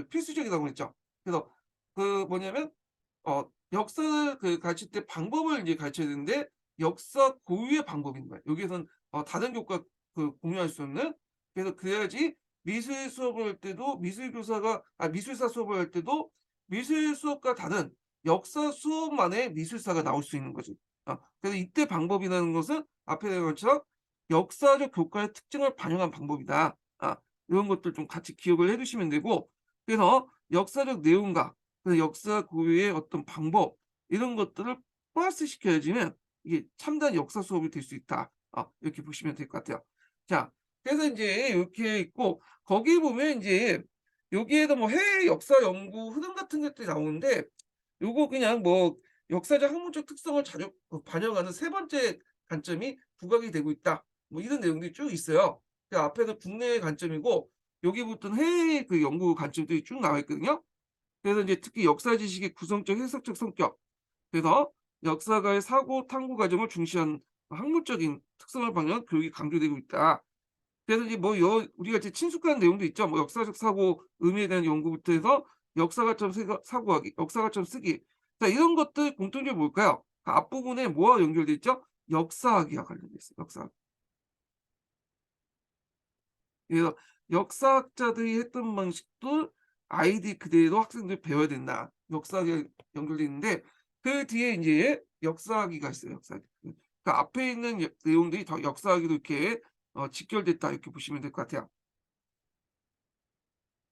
[SPEAKER 1] 필수적이라고 했죠. 그래서 그 뭐냐면 역사를 가르칠 때 방법을 이제 가르쳐야 되는데 역사 고유의 방법인 거예요. 여기에선 다른 교과 공유할 수 없는 그래서 그래야지 미술 수업을 할 때도 미술사 수업을 할 때도 미술 수업과 다른 역사 수업만의 미술사가 나올 수 있는 거지. 그래서 이때 방법이라는 것은 앞에 내은 것처럼 역사적 교과의 특징을 반영한 방법이다. 이런 것들 좀 같이 기억을 해 두시면 되고 그래서 역사적 내용과 그 역사 고유의 어떤 방법 이런 것들을 플러스 시켜야지만 이게 참된 역사 수업이 될 수 있다. 이렇게 보시면 될 것 같아요. 자 그래서 인제 이렇게 있고 거기 보면 인제 여기에도 뭐 해외 역사 연구 흐름 같은 것들이 나오는데 요거 그냥 뭐 역사적 학문적 특성을 반영하는 세 번째 관점이 부각이 되고 있다. 뭐 이런 내용들이 쭉 있어요. 그 앞에는 국내의 관점이고 여기부터는 해외의 그 연구 관점들이 쭉 나와 있거든요. 그래서 이제 특히 역사 지식의 구성적 해석적 성격 그래서 역사가의 사고 탐구 과정을 중시한 학문적인 특성을 반영한 교육이 강조되고 있다. 그래서 이제 뭐 우리가 이제 친숙한 내용도 있죠. 뭐 역사적 사고 의미에 대한 연구부터 해서 역사가점 사고하기, 역사가점 쓰기. 자 이런 것들 공통점이 뭘까요? 그 앞부분에 뭐와 연결돼 있죠? 역사학이와 관련돼 있어요. 역사학. 그래서 역사학자들이 했던 방식도 아이디 그대로 학생들이 배워야 된다. 역사학에 연결돼 있는데 그 뒤에 인제 역사학위가 있어요, 역사학위. 그 앞에 있는 내용들이 더 역사학위로 이렇게 직결됐다 이렇게 보시면 될 것 같아요.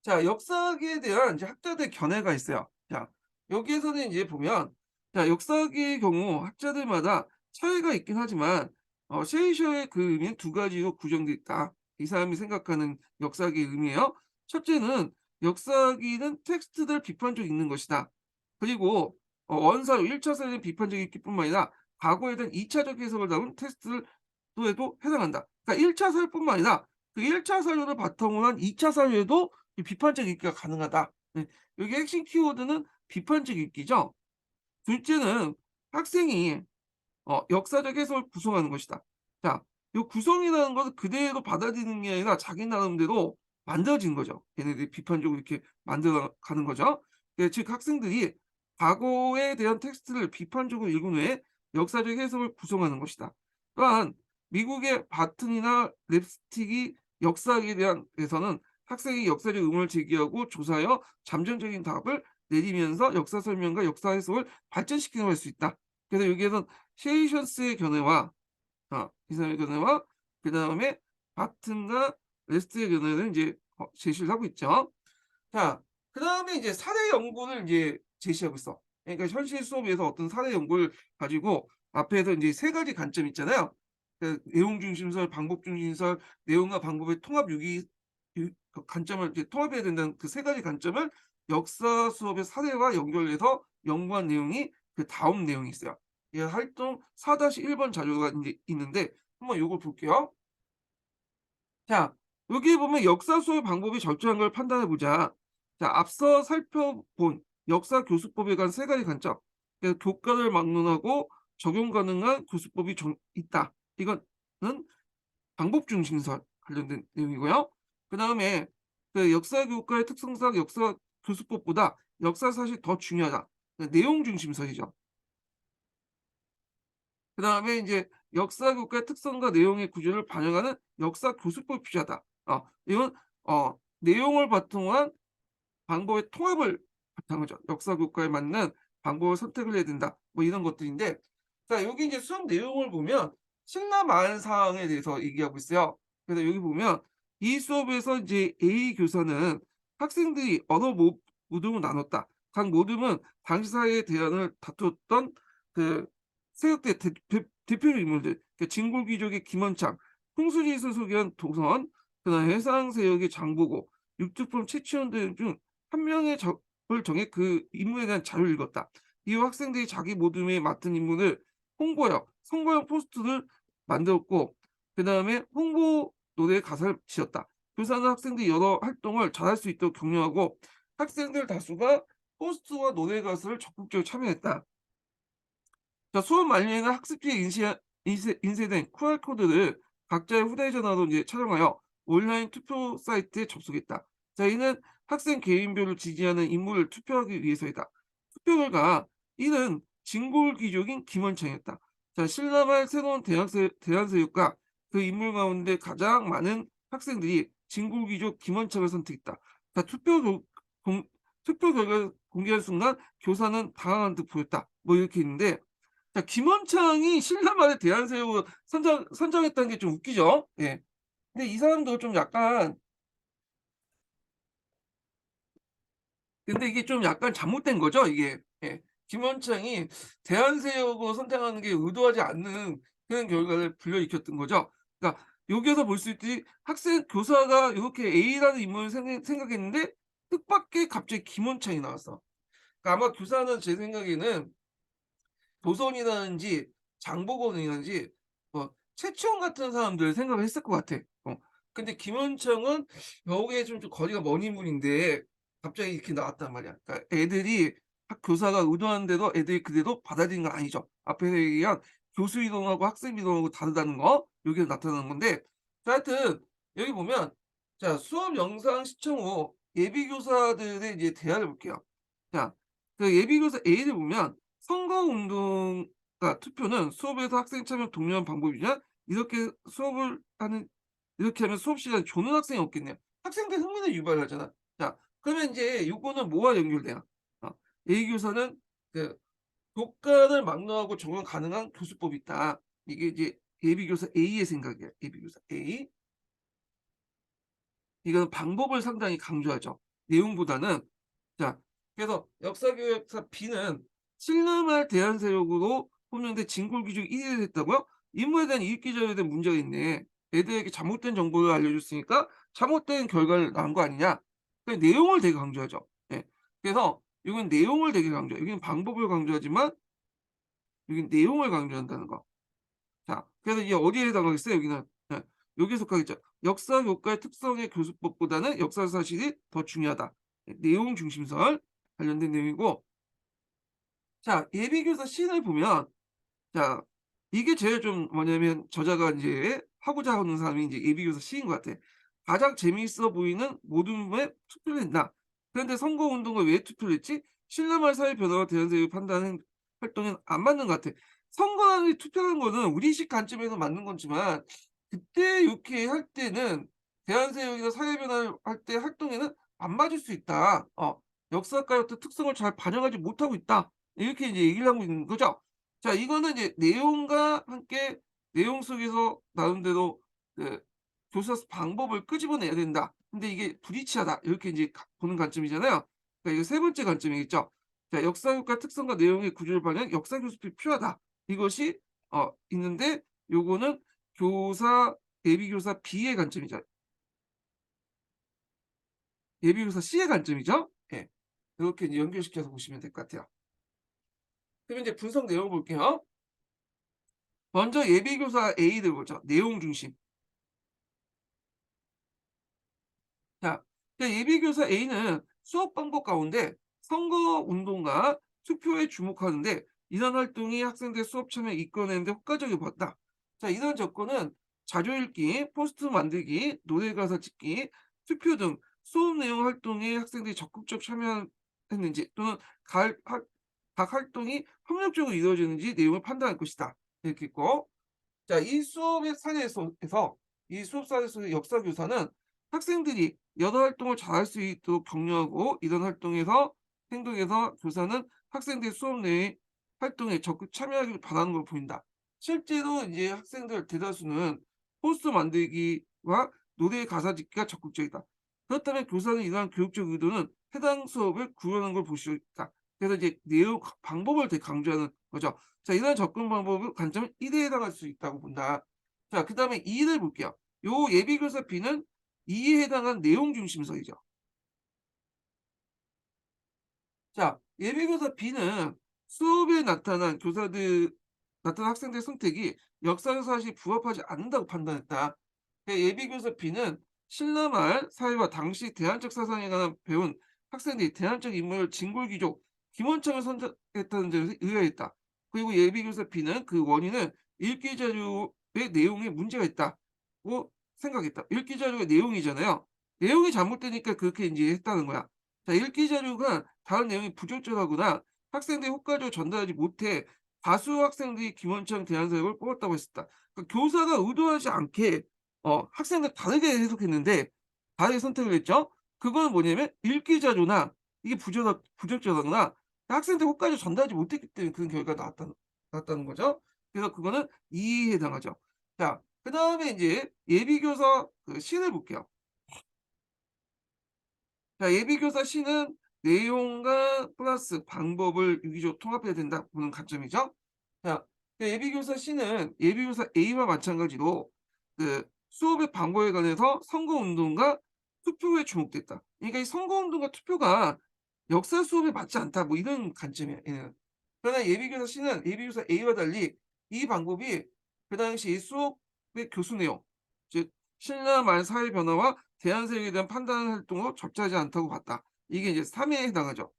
[SPEAKER 1] 자, 역사학에 대한 이제 학자들 견해가 있어요. 자, 여기에서는 이제 보면 자, 역사학의 경우 학자들마다 차이가 있긴 하지만 셰이셔의 그 의미는 두 가지로 구성돼 있다. 이 사람이 생각하는 역사학의 의미예요. 첫째는 역사학위는 텍스트들 비판적으로 읽는 것이다. 그리고 원사료 1차 사료는 비판적이 있기 뿐만 아니라 과거에 대한 2차적 해석을 담은 텍스트를 또에도 해당한다. 그러니까 1차 사료뿐만 아니라 그 1차 사료를 바탕으로 한 2차 사료에도 이 비판적 읽기가 가능하다. 네. 여기 핵심 키워드는 비판적 읽기죠. 둘째는 학생이 역사적 해석을 구성하는 것이다. 자, 요 구성이라는 것은 그대로 받아들이는 게 아니라 자기 나름대로 만들어진 거죠. 얘네들이 비판적으로 이렇게 만들어 가는 거죠. 예, 즉 학생들이 과거에 대한 텍스트를 비판적으로 읽은 후에 역사적 해석을 구성하는 것이다. 또한 미국의 바튼이나 랩스틱이 역사학에 대한 에서는 학생이 역사적 의문을 제기하고 조사하여 잠정적인 답을 내리면서 역사 설명과 역사 해석을 발전시키는 걸 수 있다. 그래서 여기에선 셰이션스의 견해와 이 사람의 견해와 그다음에 바튼과 레스트의 견해를 인제 제시를 하고 있죠. 자, 그다음에 이제 사례 연구를 인제 제시하고 있어. 그러니까 현실 수업에서 어떤 사례 연구를 가지고 앞에서 인제 세 가지 관점이 있잖아요. 그 내용 중심설, 방법 중심설, 내용과 방법의 통합 유기 그 관점을 이렇게 통합해야 된다는 그 세 가지 관점을 역사 수업의 사례와 연결해서 연구한 내용이 그다음 내용이 있어요. 이 활동 4-1번 자료가 인제 있는데 한번 요걸 볼게요. 자, 여기 보면 역사 수업 방법이 절저한 걸 판단해 보자. 자, 앞서 살펴본 역사 교수법에 관한 세 가지 관점. 교과를 막론하고 적용 가능한 교수법이 있다. 이거는 방법 중심설 관련된 내용이고요. 그다음에 그 역사 교과의 특성상 역사 교수법보다 역사 사실이 더 중요하다. 내용 중심설이죠. 그다음에 인제 역사 교과의 특성과 내용의 구조를 반영하는 역사 교수법이 필요하다. 이건 내용을 바탕으로 한 방법의 통합을 바탕으로 하죠. 역사 교과에 맞는 방법을 선택을 해야 된다. 뭐 이런 것들인데 자, 여기 이제 수업 내용을 보면 식나 사항에 대해서 얘기하고 있어요. 그래서 여기 보면 이 수업에서 이제 A 교사는 학생들이 언어 모둠을 나눴다. 각 모둠은 당시 사회의 대안을 다투었던 그 세력대 대표적 인물들, 그러니까 진골귀족의 김원창, 풍수지에서 소개한 도선, 그다음에 해상세력의 장보고, 육주품 최치원 등 한 명의 적을 정해 그 인물에 대한 자료를 읽었다. 이후 학생들이 자기 모둠에 맡은 인물을 선거용 포스터를 만들었고 그다음에 홍보 노래 가사를 지었다. 교사는 학생들이 여러 활동을 잘할 수 있도록 격려하고 학생들 다수가 포스터와 노래 가사를 적극적으로 참여했다. 자, 수업 말미에는 학습지에 인쇄된 QR코드를 각자의 휴대전화로 이제 촬영하여 온라인 투표 사이트에 접속했다. 자, 이는 학생 개인별로 지지하는 인물을 투표하기 위해서이다. 투표 결과 이는 진골귀족인 김원창이었다. 자, 신라말 새로운 대한사육과 그 인물 가운데 가장 많은 학생들이 진골귀족 김원창을 선택했다. 자, 투표 결과를 공개한 순간 교사는 당황한 듯 보였다. 뭐 이렇게 있는데 자, 김원창이 신라말의 대한새우 선정했다는 게 좀 웃기죠. 예. 근데 이 사람도 좀 약간 근데 이게 좀 약간 잘못된 거죠, 이게. 예. 김원창이 대한새우고 선택하는 게 의도하지 않는 그런 결과를 불러일으켰던 거죠. 그러니까 여기에서 볼 수 있듯이 교사가 요렇게 A라는 인물을 생각했는데 뜻밖의 갑자기 김원창이 나왔어. 그러니까 아마 교사는 제 생각에는 도선이라든지 장보건이라든지 뭐 최치원 같은 사람들 생각을 했을 것 같아. 근데 김원창은 여기에 좀 거리가 먼 인물인데 갑자기 이렇게 나왔단 말이야. 그러니까 애들이 교사가 의도한 대로 애들이 그대로 받아들인 건 아니죠. 앞에서 얘기한 교수 이동하고 학생 이동하고 다르다는 거 여기서 나타나는 건데 자, 하여튼 여기 보면 자, 수업 영상 시청 후 예비 교사들의 이제 대화를 볼게요. 자, 그 예비 교사 A를 보면 선거운동과 투표는 수업에서 학생 참여 독려한 방법이냐? 이렇게 하면 수업 시간에 조는 학생이 없겠네요. 학생들 흥미를 유발하잖아. 자, 그러면 이제 요거는 뭐와 연결돼요? 어, 예비교사는 그 교과를 막론하고 적용 가능한 교수법이 있다. 이게 이제 예비교사 A의 생각이에요. 예비교사 A. 이거는 방법을 상당히 강조하죠. 내용보다는. 자, 그래서 역사교육사 B는 신라말 대한세력으로 호명된 진골기중 1위를 했다고요? 임무에 대한 이익기저에 대한 문제가 있네. 애들에게 잘못된 정보를 알려줬으니까 잘못된 결과를 낳은 거 아니냐? 그 내용을 되게 강조하죠. 예. 그래서 이건 내용을 되게 강조해요. 여기는 방법을 강조하지만 여긴 내용을 강조한다는 거. 자, 그래서 이게 어디에 해당하겠어요? 여기는. 예. 여기에 속하겠죠. 역사 교과의 특성의 교수법보다는 역사 사실이 더 중요하다. 예, 내용 중심설 관련된 내용이고, 자, 예비교사 C를 보면, 자, 이게 제일 좀 뭐냐면 저자가 이제 하고자 하는 사람이 이제 예비교사 C인 것 같아. 가장 재미있어 보이는 모든 부분에 투표를 했나? 그런데 선거운동을 왜 투표를 했지? 신라말 사회 변화와 대안세의 판단 활동에는 안 맞는 것 같아. 선거에 투표하는 거는 우리식 관점에서 맞는 거지만 그때 이렇게 할 때는 대안세력이나 사회 변화를 할 때 활동에는 안 맞을 수 있다. 역사가의 어떤 특성을 잘 반영하지 못하고 있다. 이렇게 이제 얘기를 하고 있는 거죠. 자, 이거는 이제 내용과 함께 내용 속에서 나름대로 그 교사 방법을 끄집어내야 된다. 근데 이게 불이치하다. 이렇게 이제 보는 관점이잖아요. 그러니까 이거 세 번째 관점이겠죠. 자, 역사교과 특성과 내용의 구조를 반영 역사 교습이 필요하다. 이것이 있는데 요거는 교사 예비교사 B의 관점이죠. 예비교사 C의 관점이죠. 예. 이렇게 이제 연결시켜서 보시면 될 것 같아요. 그럼 이제 분석 내용을 볼게요. 먼저 예비교사 A를 보죠. 내용 중심. 자, 예비교사 A는 수업 방법 가운데 선거 운동과 투표에 주목하는데 이런 활동이 학생들 수업 참여 이끌어내는 데 효과적이 보였다. 자, 이런 접근은 자료 읽기, 포스트 만들기, 노래 가사 찍기, 투표 등 수업 내용 활동에 학생들이 적극적 참여했는지 또는 각 활동이 협력적으로 이루어지는지 내용을 판단할 것이다. 이렇게 있고, 자, 이 수업의 사례에서 이 수업 사례 속의 역사 교사는 학생들이 여러 활동을 잘할 수 있도록 격려하고 이런 활동에서 행동에서 교사는 학생들의 수업 내의 활동에 적극 참여하기를 바라는 걸 보인다. 실제로 이제 학생들 대다수는 포스터 만들기와 노래 가사 짓기가 적극적이다. 그렇다면 교사는 이러한 교육적 의도는 해당 수업을 구현하는 걸 볼 수 있다. 그래서 이제 내용 방법을 되게 강조하는 거죠. 자, 이런 접근 방법은 관점은 1에 해당할 수 있다고 본다. 자, 그다음에 2를 볼게요. 요 예비교사 B는 2에 해당한 내용 중심서이죠. 자, 예비교사 B는 수업에 나타난 학생들 선택이 역사적 사실이 부합하지 않는다고 판단했다. 예비교사 B는 신라말 사회와 당시 대한적 사상에 관한 배운 학생들이 대한적 인물을 진골기족 김원창을 선택했다는 점에서 의아했다. 그리고 예비교사 B는 그 원인은 읽기 자료의 내용에 문제가 있다고 생각했다. 읽기 자료가 내용이잖아요. 내용이 잘못되니까 그렇게 이제 했다는 거야. 자, 읽기 자료가 다른 내용이 부적절하거나 학생들이 효과적으로 전달하지 못해 다수 학생들이 김원창 대안사역을 뽑았다고 했었다. 그러니까 교사가 의도하지 않게 학생들 다르게 해석했는데 다르게 선택을 했죠. 그거는 뭐냐면 읽기 자료나 이게 부적절하거나 학생들 효과적으로 전달하지 못했기 때문에 그런 결과가 나왔다는 거죠. 그래서 그거는 이에 해당하죠. 자, 그다음에 이제 예비교사 그 C를 볼게요. 자, 예비교사 C는 내용과 플러스 방법을 유기적으로 통합해야 된다 보는 관점이죠. 자, 예비교사 C는 예비교사 A와 마찬가지로 그 수업의 방법에 관해서 선거운동과 투표에 주목됐다. 그러니까 이 선거운동과 투표가 역사 수업에 맞지 않다 뭐 이런 관점이에요, 얘는. 그러나 예비교사 C는 예비교사 A와 달리 이 방법이 그 당시 이 수업의 교수 내용, 즉 신라 말 사회 변화와 대안세력에 대한 판단 활동으로 적절하지 않다고 봤다. 이게 이제 3에 해당하죠.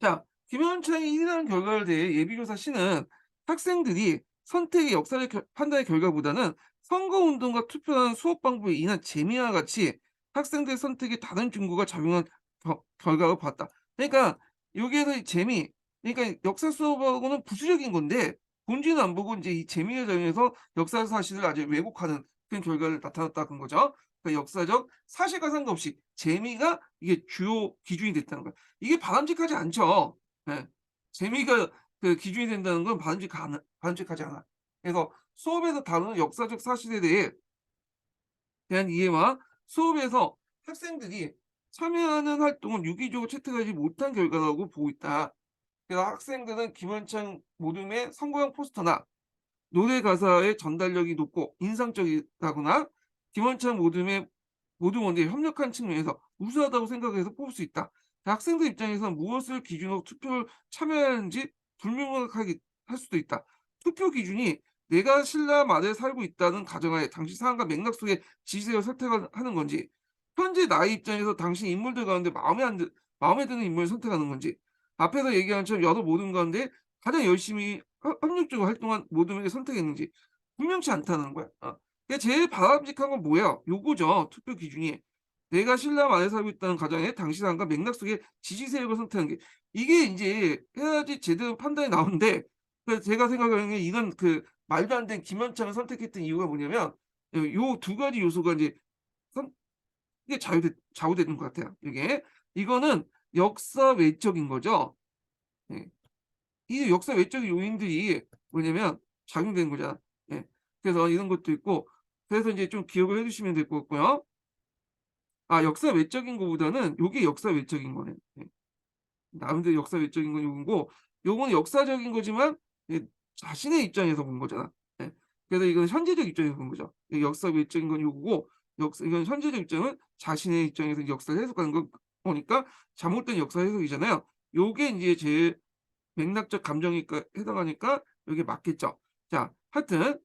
[SPEAKER 1] 자, 김현창이 1이라는 결과를 대해 예비교사 C는 학생들이 선택의 역사적 판단의 결과보다는 선거운동과 투표하는 수업 방법에 인한 재미와 같이 학생들의 선택에 다른 증거가 작용한 결과로 봤다. 그러니까 여기에서 이 재미, 그러니까 역사 수업하고는 부수적인 건데 본질은 안 보고 이제 이 재미에 작용해서 역사 사실을 아주 왜곡하는 그런 결과를 나타났다 는 거죠. 그 역사적 사실과 상관없이 재미가 이게 주요 기준이 됐다는 거예요. 이게 바람직하지 않죠. 예. 재미가 그 기준이 된다는 건 바람직하지 않아. 그래서 수업에서 다루는 역사적 사실에 대한 이해와 수업에서 학생들이 참여하는 활동을 유기적으로 채택하지 못한 결과라고 보고 있다. 그래서 학생들은 김원창 모둠의 선거용 포스터나 노래 가사의 전달력이 높고 인상적이다거나 김원창 모둠원에 협력한 측면에서 우수하다고 생각해서 뽑을 수 있다. 학생들 입장에서는 무엇을 기준으로 투표를 참여하는지 불명확하게 할 수도 있다. 투표 기준이 내가 신라 말에 살고 있다는 가정하에 당시 상황과 맥락 속에 지지세를 선택을 하는 건지, 현재 나의 입장에서 당시 인물들 가운데 마음에 드는 인물을 선택하는 건지, 앞에서 얘기한 것처럼 여러 모든 가운데 가장 열심히 협력적으로 활동한 모둠에게 선택했는지 분명치 않다는 거야. 그러니까 제일 바람직한 건 뭐야? 요거죠. 투표 기준이. 내가 신라 안에 살고 있다는 가정에 당시 상황과 맥락 속에 지지 세력을 선택하는 게 이게 인제 해야지 제대로 판단이 나오는데, 그래서 제가 생각하기에는 이건 그 말도 안 되는 김현창을 선택했던 이유가 뭐냐면 요 두 가지 요소가 인제 선 이게 좌우되는 것 같아요, 이게. 이거는 역사 외적인 거죠. 예. 이 역사 외적인 요인들이 뭐냐면 작용되는 거잖아. 예. 그래서 이런 것도 있고, 그래서 인제 좀 기억을 해 주시면 될 것 같고요. 역사 외적인 거보다는 요게 역사 외적인 거네. 예. 나름대로 역사 외적인 건 요거고, 요거는 역사적인 거지만 예 자신의 입장에서 본 거잖아. 예. 그래서 이건 현재적 입장에서 본 거죠. 이 역사 외적인 건 요거고, 이건 현재적 입장은 자신의 입장에서 역사를 해석하는 거니까 잘못된 역사 해석이잖아요. 요게 인제 제일 맥락적 감정이니까 해당하니까 요게 맞겠죠. 자, 하여튼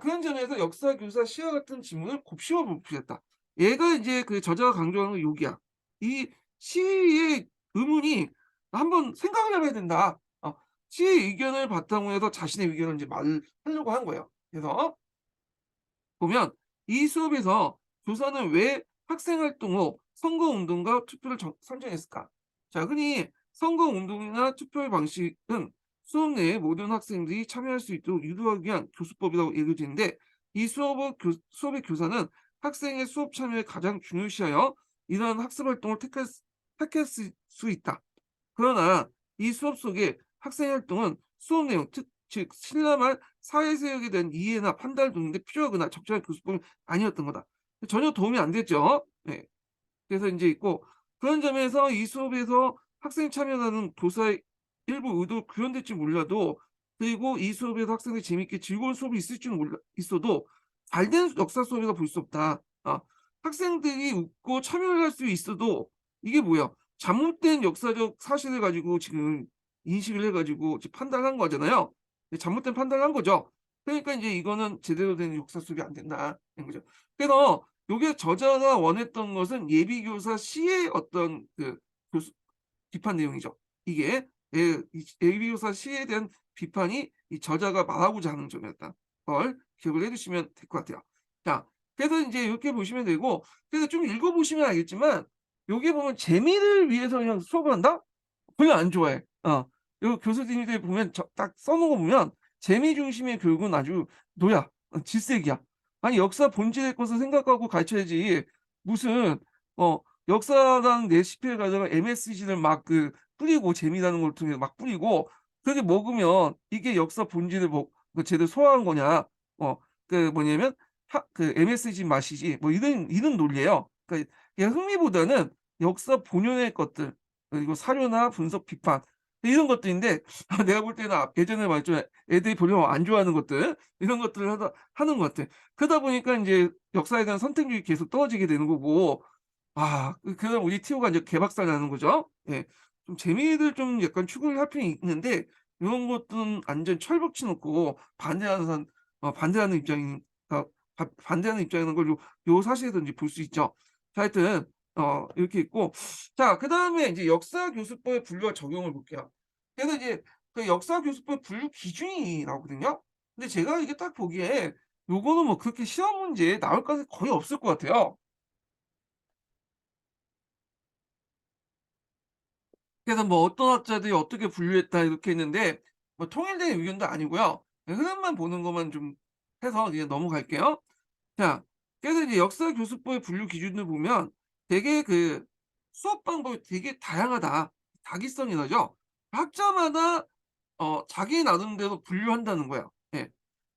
[SPEAKER 1] 그런 점에서 역사 교사 시와 같은 지문을 곱씹어 보겠다. 얘가 이제 그 저자가 강조하는 건 여기야. 이 시의 의문이 한번 생각을 해 봐야 된다. 시의 의견을 바탕으로 해서 자신의 의견을 이제 말을 하려고 한 거예요. 그래서 보면 이 수업에서 교사는 왜 학생 활동 후 선거운동과 투표를 선정했을까? 자, 흔히 선거운동이나 투표의 방식은 수업 내에 모든 학생들이 참여할 수 있도록 유도하기 위한 교수법이라고 얘기되는데, 이 수업의 교사는 학생의 수업 참여에 가장 중요시하여 이러한 학습 활동을 택할 수 있다. 그러나 이 수업 속에 학생 활동은 수업 내용, 즉 신라말 사회세역에 대한 이해나 판단을 돕는 데 필요하거나 적절한 교수법이 아니었던 거다. 전혀 도움이 안 됐죠. 네. 그래서 인제 있고, 그런 점에서 이 수업에서 학생이 참여하는 교사의 일부 의도가 구현될지 몰라도, 그리고 이 수업에서 학생들이 재미있게 즐거운 수업이 있어도 잘된 역사 수업이라 볼 수 없다. 학생들이 웃고 참여를 할 수 있어도 이게 뭐야? 잘못된 역사적 사실을 가지고 지금 인식을 해 가지고 지금 판단한 거잖아요. 잘못된 판단을 한 거죠. 그러니까 인제 이거는 제대로 된 역사 수업이 안 된다는 거죠. 그래서 요게 저자가 원했던 것은 예비교사 시의 어떤 그 교수 비판 내용이죠. 이게 이 예비교사 시에 대한 비판이 이 저자가 말하고자 하는 점이었다. 걸 기억을 해 두시면 될 것 같아요. 자, 그래서 인제 이렇게 보시면 되고, 그래서 좀 읽어 보시면 알겠지만 여기 보면 재미를 위해서 그냥 수업을 한다? 별로 안 좋아해. 요 교수님들 보면 딱 써 놓은 거 보면 재미 중심의 교육은 아주 노야. 질색이야. 아니, 역사 본질의 것을 생각하고 가르쳐야지 무슨 역사라는 레시피를 가져가 MSG를 막 뿌리고 재미라는 걸 통해서 막 뿌리고 그렇게 먹으면 이게 역사 본질을 제대로 소화한 거냐. 뭐냐면 MSG 맛이지 뭐 이런 논리예요. 그러니까 그냥 흥미보다는 역사 본연의 것들, 그리고 사료나 분석 비판 이런 것들인데, 내가 볼 때는 예전에 말했죠. 애들이 별로 안 좋아하는 것들, 이런 것들을 하는 것 같아. 그러다 보니까 인제 역사에 대한 선택률이 계속 떨어지게 되는 거고, 그러다 우리 티오가 인제 개박살 나는 거죠. 예. 좀 재미를 좀 약간 추구를 할 필요는 있는데, 요런 것들은 완전 철벽치 놓고 반대하는 입장인 반대하는 입장이라는 걸 요 사실에서 인제 볼 수 있죠. 자, 하여튼 이렇게 있고, 자, 그다음에 이제 역사 교수법의 분류와 적용을 볼게요. 그래서 이제 그 역사 교수법 분류 기준이 나오거든요. 근데 제가 이게 딱 보기에 요거는 뭐 그렇게 시험 문제에 나올 가능성이 거의 없을 것 같아요. 그래서 뭐 어떤 학자들이 어떻게 분류했다 이렇게 했는데 뭐 통일된 의견도 아니고요. 그냥 흐름만 보는 것만 좀 해서 그냥 넘어갈게요. 자, 그래서 이제 역사 교수법의 분류 기준을 보면 되게 그 수업 방법이 되게 다양하다. 다기성이라죠. 학자마다 자기 나름대로 분류한다는 거예요. 예.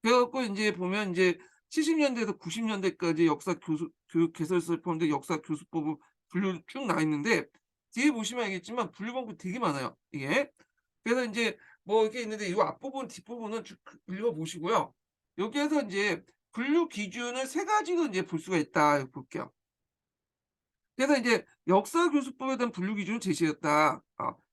[SPEAKER 1] 그래 갖고 인제 보면 인제 70 년대에서 90 년대까지 역사 교육 개설서를 포함된 역사 교수법을 분류 쭉 나와 있는데 뒤에 보시면 알겠지만 분류 방법이 되게 많아요, 이게. 그래서 인제 뭐 이렇게 있는데 요 앞부분 뒷부분은 쭉 읽어 보시고요. 여기에서 인제 분류 기준을 세 가지로 인제 볼 수가 있다. 이렇게 볼게요. 그래서 이제 역사 교수법에 대한 분류 기준을 제시했다.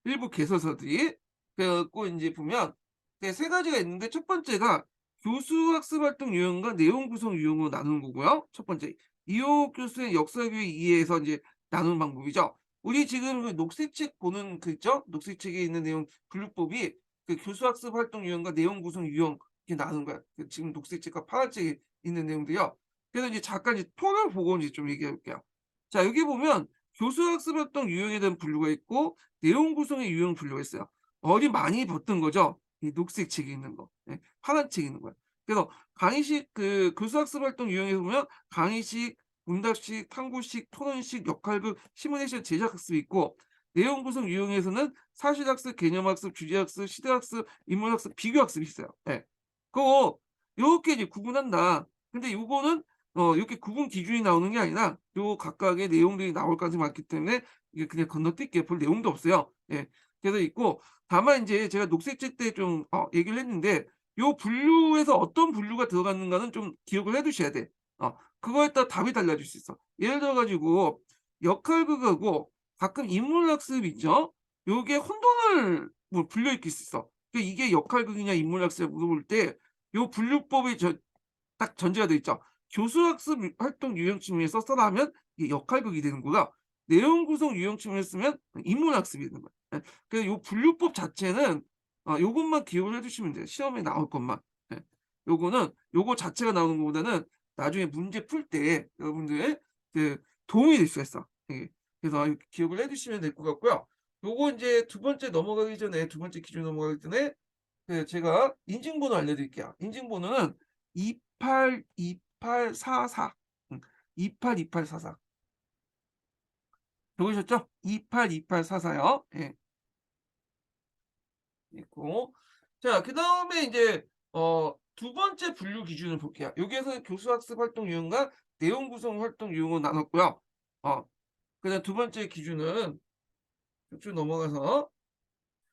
[SPEAKER 1] 일부 개설서들이. 그래 갖고 인제 보면 세 가지가 있는데 첫 번째가 교수 학습 활동 유형과 내용 구성 유형으로 나누는 거고요. 첫 번째. 이호 교수의 역사 교육 이해에서 인제 나누는 방법이죠. 우리 지금 그 녹색책 보는 그 있죠? 녹색책에 있는 내용 분류법이 그 교수 학습 활동 유형과 내용 구성 유형 이렇게 나누는 거야. 그 지금 녹색책과 파란책에 있는 내용들이요. 그래서 이제 잠깐 이제 톤을 보고 이제 좀 얘기해 볼게요. 자, 여기 보면 교수 학습 활동 유형에 대한 분류가 있고 내용 구성의 유형 분류가 있어요. 어디 많이 봤던 거죠. 이 녹색 책이 있는 거. 예, 파란 책이 있는 거예요. 그래서 강의식 그 교수 학습 활동 유형에 보면 강의식, 문답식, 탐구식, 토론식, 역할극, 시뮬레이션 제작 학습이 있고 내용 구성 유형에서는 사실학습, 개념학습, 주제학습, 시대학습, 인문학습, 비교학습이 있어요. 예. 그거 요렇게 이제 구분한다. 근데 요거는 이렇게 구분 기준이 나오는 게 아니라 요 각각의 내용들이 나올 가능성이 많기 때문에 이게 그냥 건너뛸게요. 볼 내용도 없어요. 예. 그래서 있고 다만 인제 제가 녹색책 때 좀 얘기를 했는데 요 분류에서 어떤 분류가 들어갔는가는 좀 기억을 해 두셔야 돼. 그거에 따라 답이 달라질 수 있어. 예를 들어 가지고 역할극하고 가끔 인문학습 있죠? 요게 혼돈을 뭐 불러일으킬 수 있어. 그러니까 이게 역할극이냐 인문학습이냐 물어볼 때 요 분류법이 딱 전제가 돼 있죠. 교수 학습 활동 유형 측면에서 써라 하면 이게 역할극이 되는 거고요. 내용 구성 유형 측면에서 쓰면 인문학습이 되는 거예요. 예. 그래서 요 분류법 자체는 요것만 기억을 해 두시면 돼요. 시험에 나올 것만. 예. 요거는 요거 자체가 나오는 것보다는 나중에 문제 풀 때 여러분들의 그 도움이 될 수가 있어. 예. 그래서 이렇게 기억을 해 두시면 될 것 같고요. 요거 인제 두 번째 넘어가기 전에 두 번째 기준 넘어가기 전에 제가 인증번호 알려드릴게요. 인증번호는 282844. 282844. 적으셨죠? 282844요. 예. 있고. 자, 그다음에 인제 두 번째 분류 기준을 볼게요. 여기에서 교수 학습 활동 유형과 내용 구성 활동 유형으로 나눴고요. 그다음 두 번째 기준은 쭉 넘어가서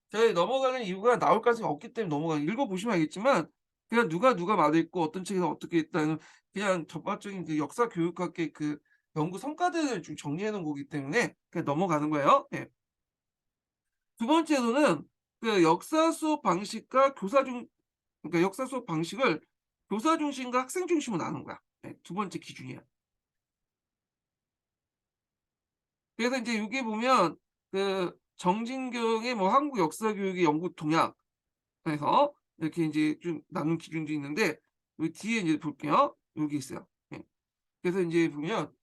[SPEAKER 1] 저희 넘어가는 이유가 나올 가능성이 없기 때문에 읽어 보시면 알겠지만 그냥 누가 말했고 어떤 책에서 어떻게 했다는 그냥 전반적인 그 역사 교육학의 그 연구 성과들을 좀 정리해 놓은 거기 때문에 그냥 넘어가는 거예요. 예. 두 번째로는 그 역사 수업 방식과 그러니까 역사 수업 방식을 교사 중심과 학생 중심으로 나눈 거야. 예, 두 번째 기준이야. 그래서 인제 여기 보면 그 정진경의 뭐 한국 역사 교육의 연구 동향 해서 이렇게 인제 좀 나눈 기준도 있는데 여기 뒤에 이제 볼게요. 여기 있어요. 예. 그래서 인제 보면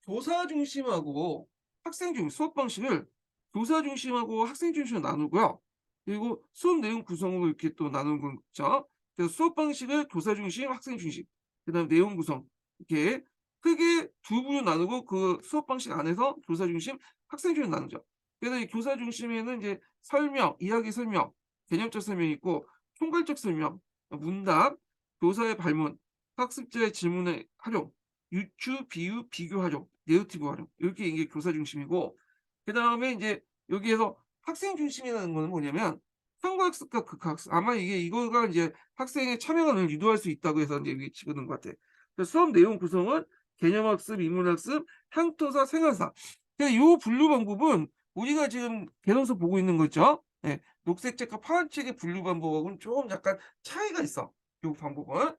[SPEAKER 1] 교사 중심하고 학생 중심 수업 방식을 교사 중심하고 학생 중심으로 나누고요. 그리고 수업 내용 구성으로 이렇게 또 나누는 거 있죠. 그래서 수업 방식을 교사 중심, 학생 중심, 그다음에 내용 구성 이렇게 크게 두 부로 나누고 그 수업 방식 안에서 교사 중심, 학생 중심 나누죠. 그래서 이 교사 중심에는 이제 설명, 이야기 설명, 개념적 설명이 있고 총괄적 설명, 문답, 교사의 발문, 학습자의 질문의 활용 유추, 비유, 비교 활용, 내러티브 활용 요렇게 이게 교사 중심이고 그다음에 인제 여기에서 학생 중심이라는 거는 뭐냐면 상호학습과 극학습 아마 이거가 인제 학생의 참여감을 유도할 수 있다고 해서 인제 여기 집어넣은 것 같아요. 그래서 수업 내용 구성은 개념학습, 인문학습, 향토사, 생활사. 그러니까 요 분류 방법은 우리가 지금 개론서 보고 있는 거 있죠? 예. 녹색 책과 파란 책의 분류 방법하고는 좀 약간 차이가 있어, 요 방법은.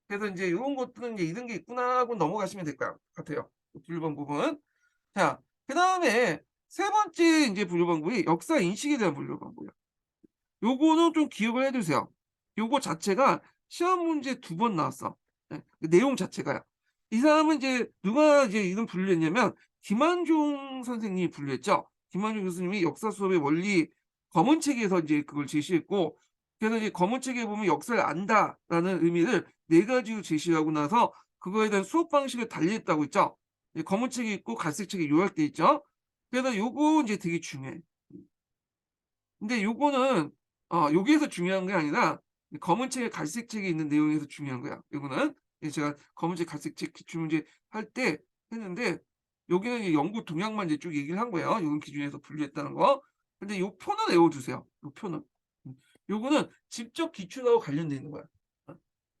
[SPEAKER 1] 그래서 인제 요런 것들은 이제 '이런 게 있구나.' 하고 넘어가시면 될 것 같아요, 그 분류 방법은. 자, 그다음에 세 번째 인제 분류 방법이 역사 인식에 대한 분류 방법이야. 요거는 좀 기억을 해 두세요. 요거 자체가 시험 문제 두 번 나왔어. 예. 그 내용 자체가요. 이 사람은 이제 누가 이제 이런 분류를 했냐면 김한종 선생님이 분류했죠. 김한종 교수님이 역사 수업의 원리 검은 책에서 인제 그걸 제시했고 그래서 이제 검은 책에 보면 "역사를 안다."라는 의미를 네 가지로 제시하고 나서 그거에 대한 수업 방식을 달리했다고 했죠. 이 검은 책이 있고 갈색 책이 요약돼 있죠. 그래서 요거 이제 되게 중요해. 근데 요거는 여기에서 중요한 게 아니라 이 검은 책에 갈색 책이 있는 내용에서 중요한 거야. 요거는 제가 검은 책, 갈색 책 기출 문제 할 때 했는데 여기는 이제 연구 동향만 이제 쭉 얘기를 한 거예요. 요런 기준에서 분류했다는 거. 근데 요 표는 외워 두세요. 요 표는. 요거는 직접 기출하고 관련돼 있는 거야. 어.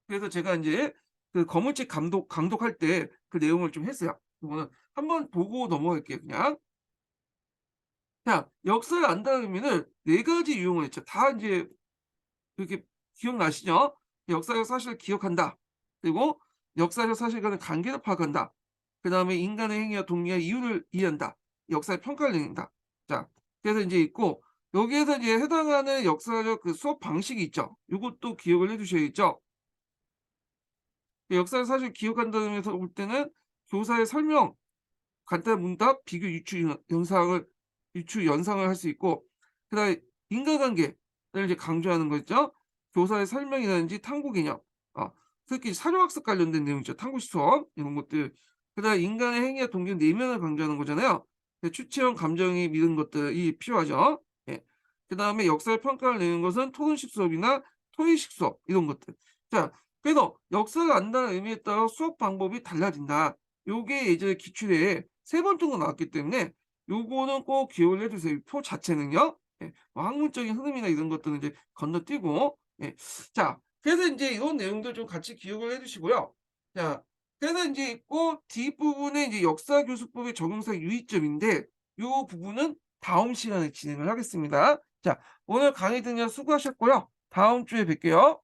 [SPEAKER 1] 그래서 제가 인제 그 검은 책 강독할 때 그 내용을 좀 했어요. 요거는 한번 보고 넘어갈게요 그냥. 자, 역사를 안다는 의미는 네 가지 유형을 했죠. 다 인제 이렇게 기억나시죠? 역사적 사실을 기억한다. 그리고 역사적 사실과의 관계를 파악한다. 그다음에 인간의 행위와 동기와 이유를 이해한다. 역사의 평가를 내린다. 자, 그래서 인제 있고 여기에서 이제 해당하는 역사적 그 수업 방식이 있죠. 요것도 기억을 해 두셔야겠죠. 역사의 사실을 기억한다는 의미에서 볼 때는 교사의 설명, 간단한 문답, 비교, 유추 연상을 할 수 있고 그다음에 인과관계를 이제 강조하는 거죠. 교사의 설명이라든지 탐구 개념, 특히 사료학습 관련된 내용이죠. 탐구 수업 이런 것들. 그다음에 인간의 행위와 동기 내면을 강조하는 거잖아요. 추체형 감정이 믿은 것들이 필요하죠. 예. 그다음에 역사의 평가를 내는 것은 토론식 수업이나 토의식 수업 이런 것들. 자, 그래서 역사를 안다는 의미에 따라 수업 방법이 달라진다. 요게 예전에 기출에 3번 정도 나왔기 때문에 요거는 꼭 기억을 해 두세요. 이 표 자체는요. 예. 뭐 학문적인 흐름이나 이런 것들은 이제 건너뛰고 예. 자, 그래서 인제 이런 내용들 좀 같이 기억을 해 두시고요. 자, 그래서 인제 있고 뒷부분에 이제 역사교수법의 적용상 유의점인데 요 부분은 다음 시간에 진행을 하겠습니다. 자, 오늘 강의 듣느라 수고하셨고요. 다음 주에 뵐게요.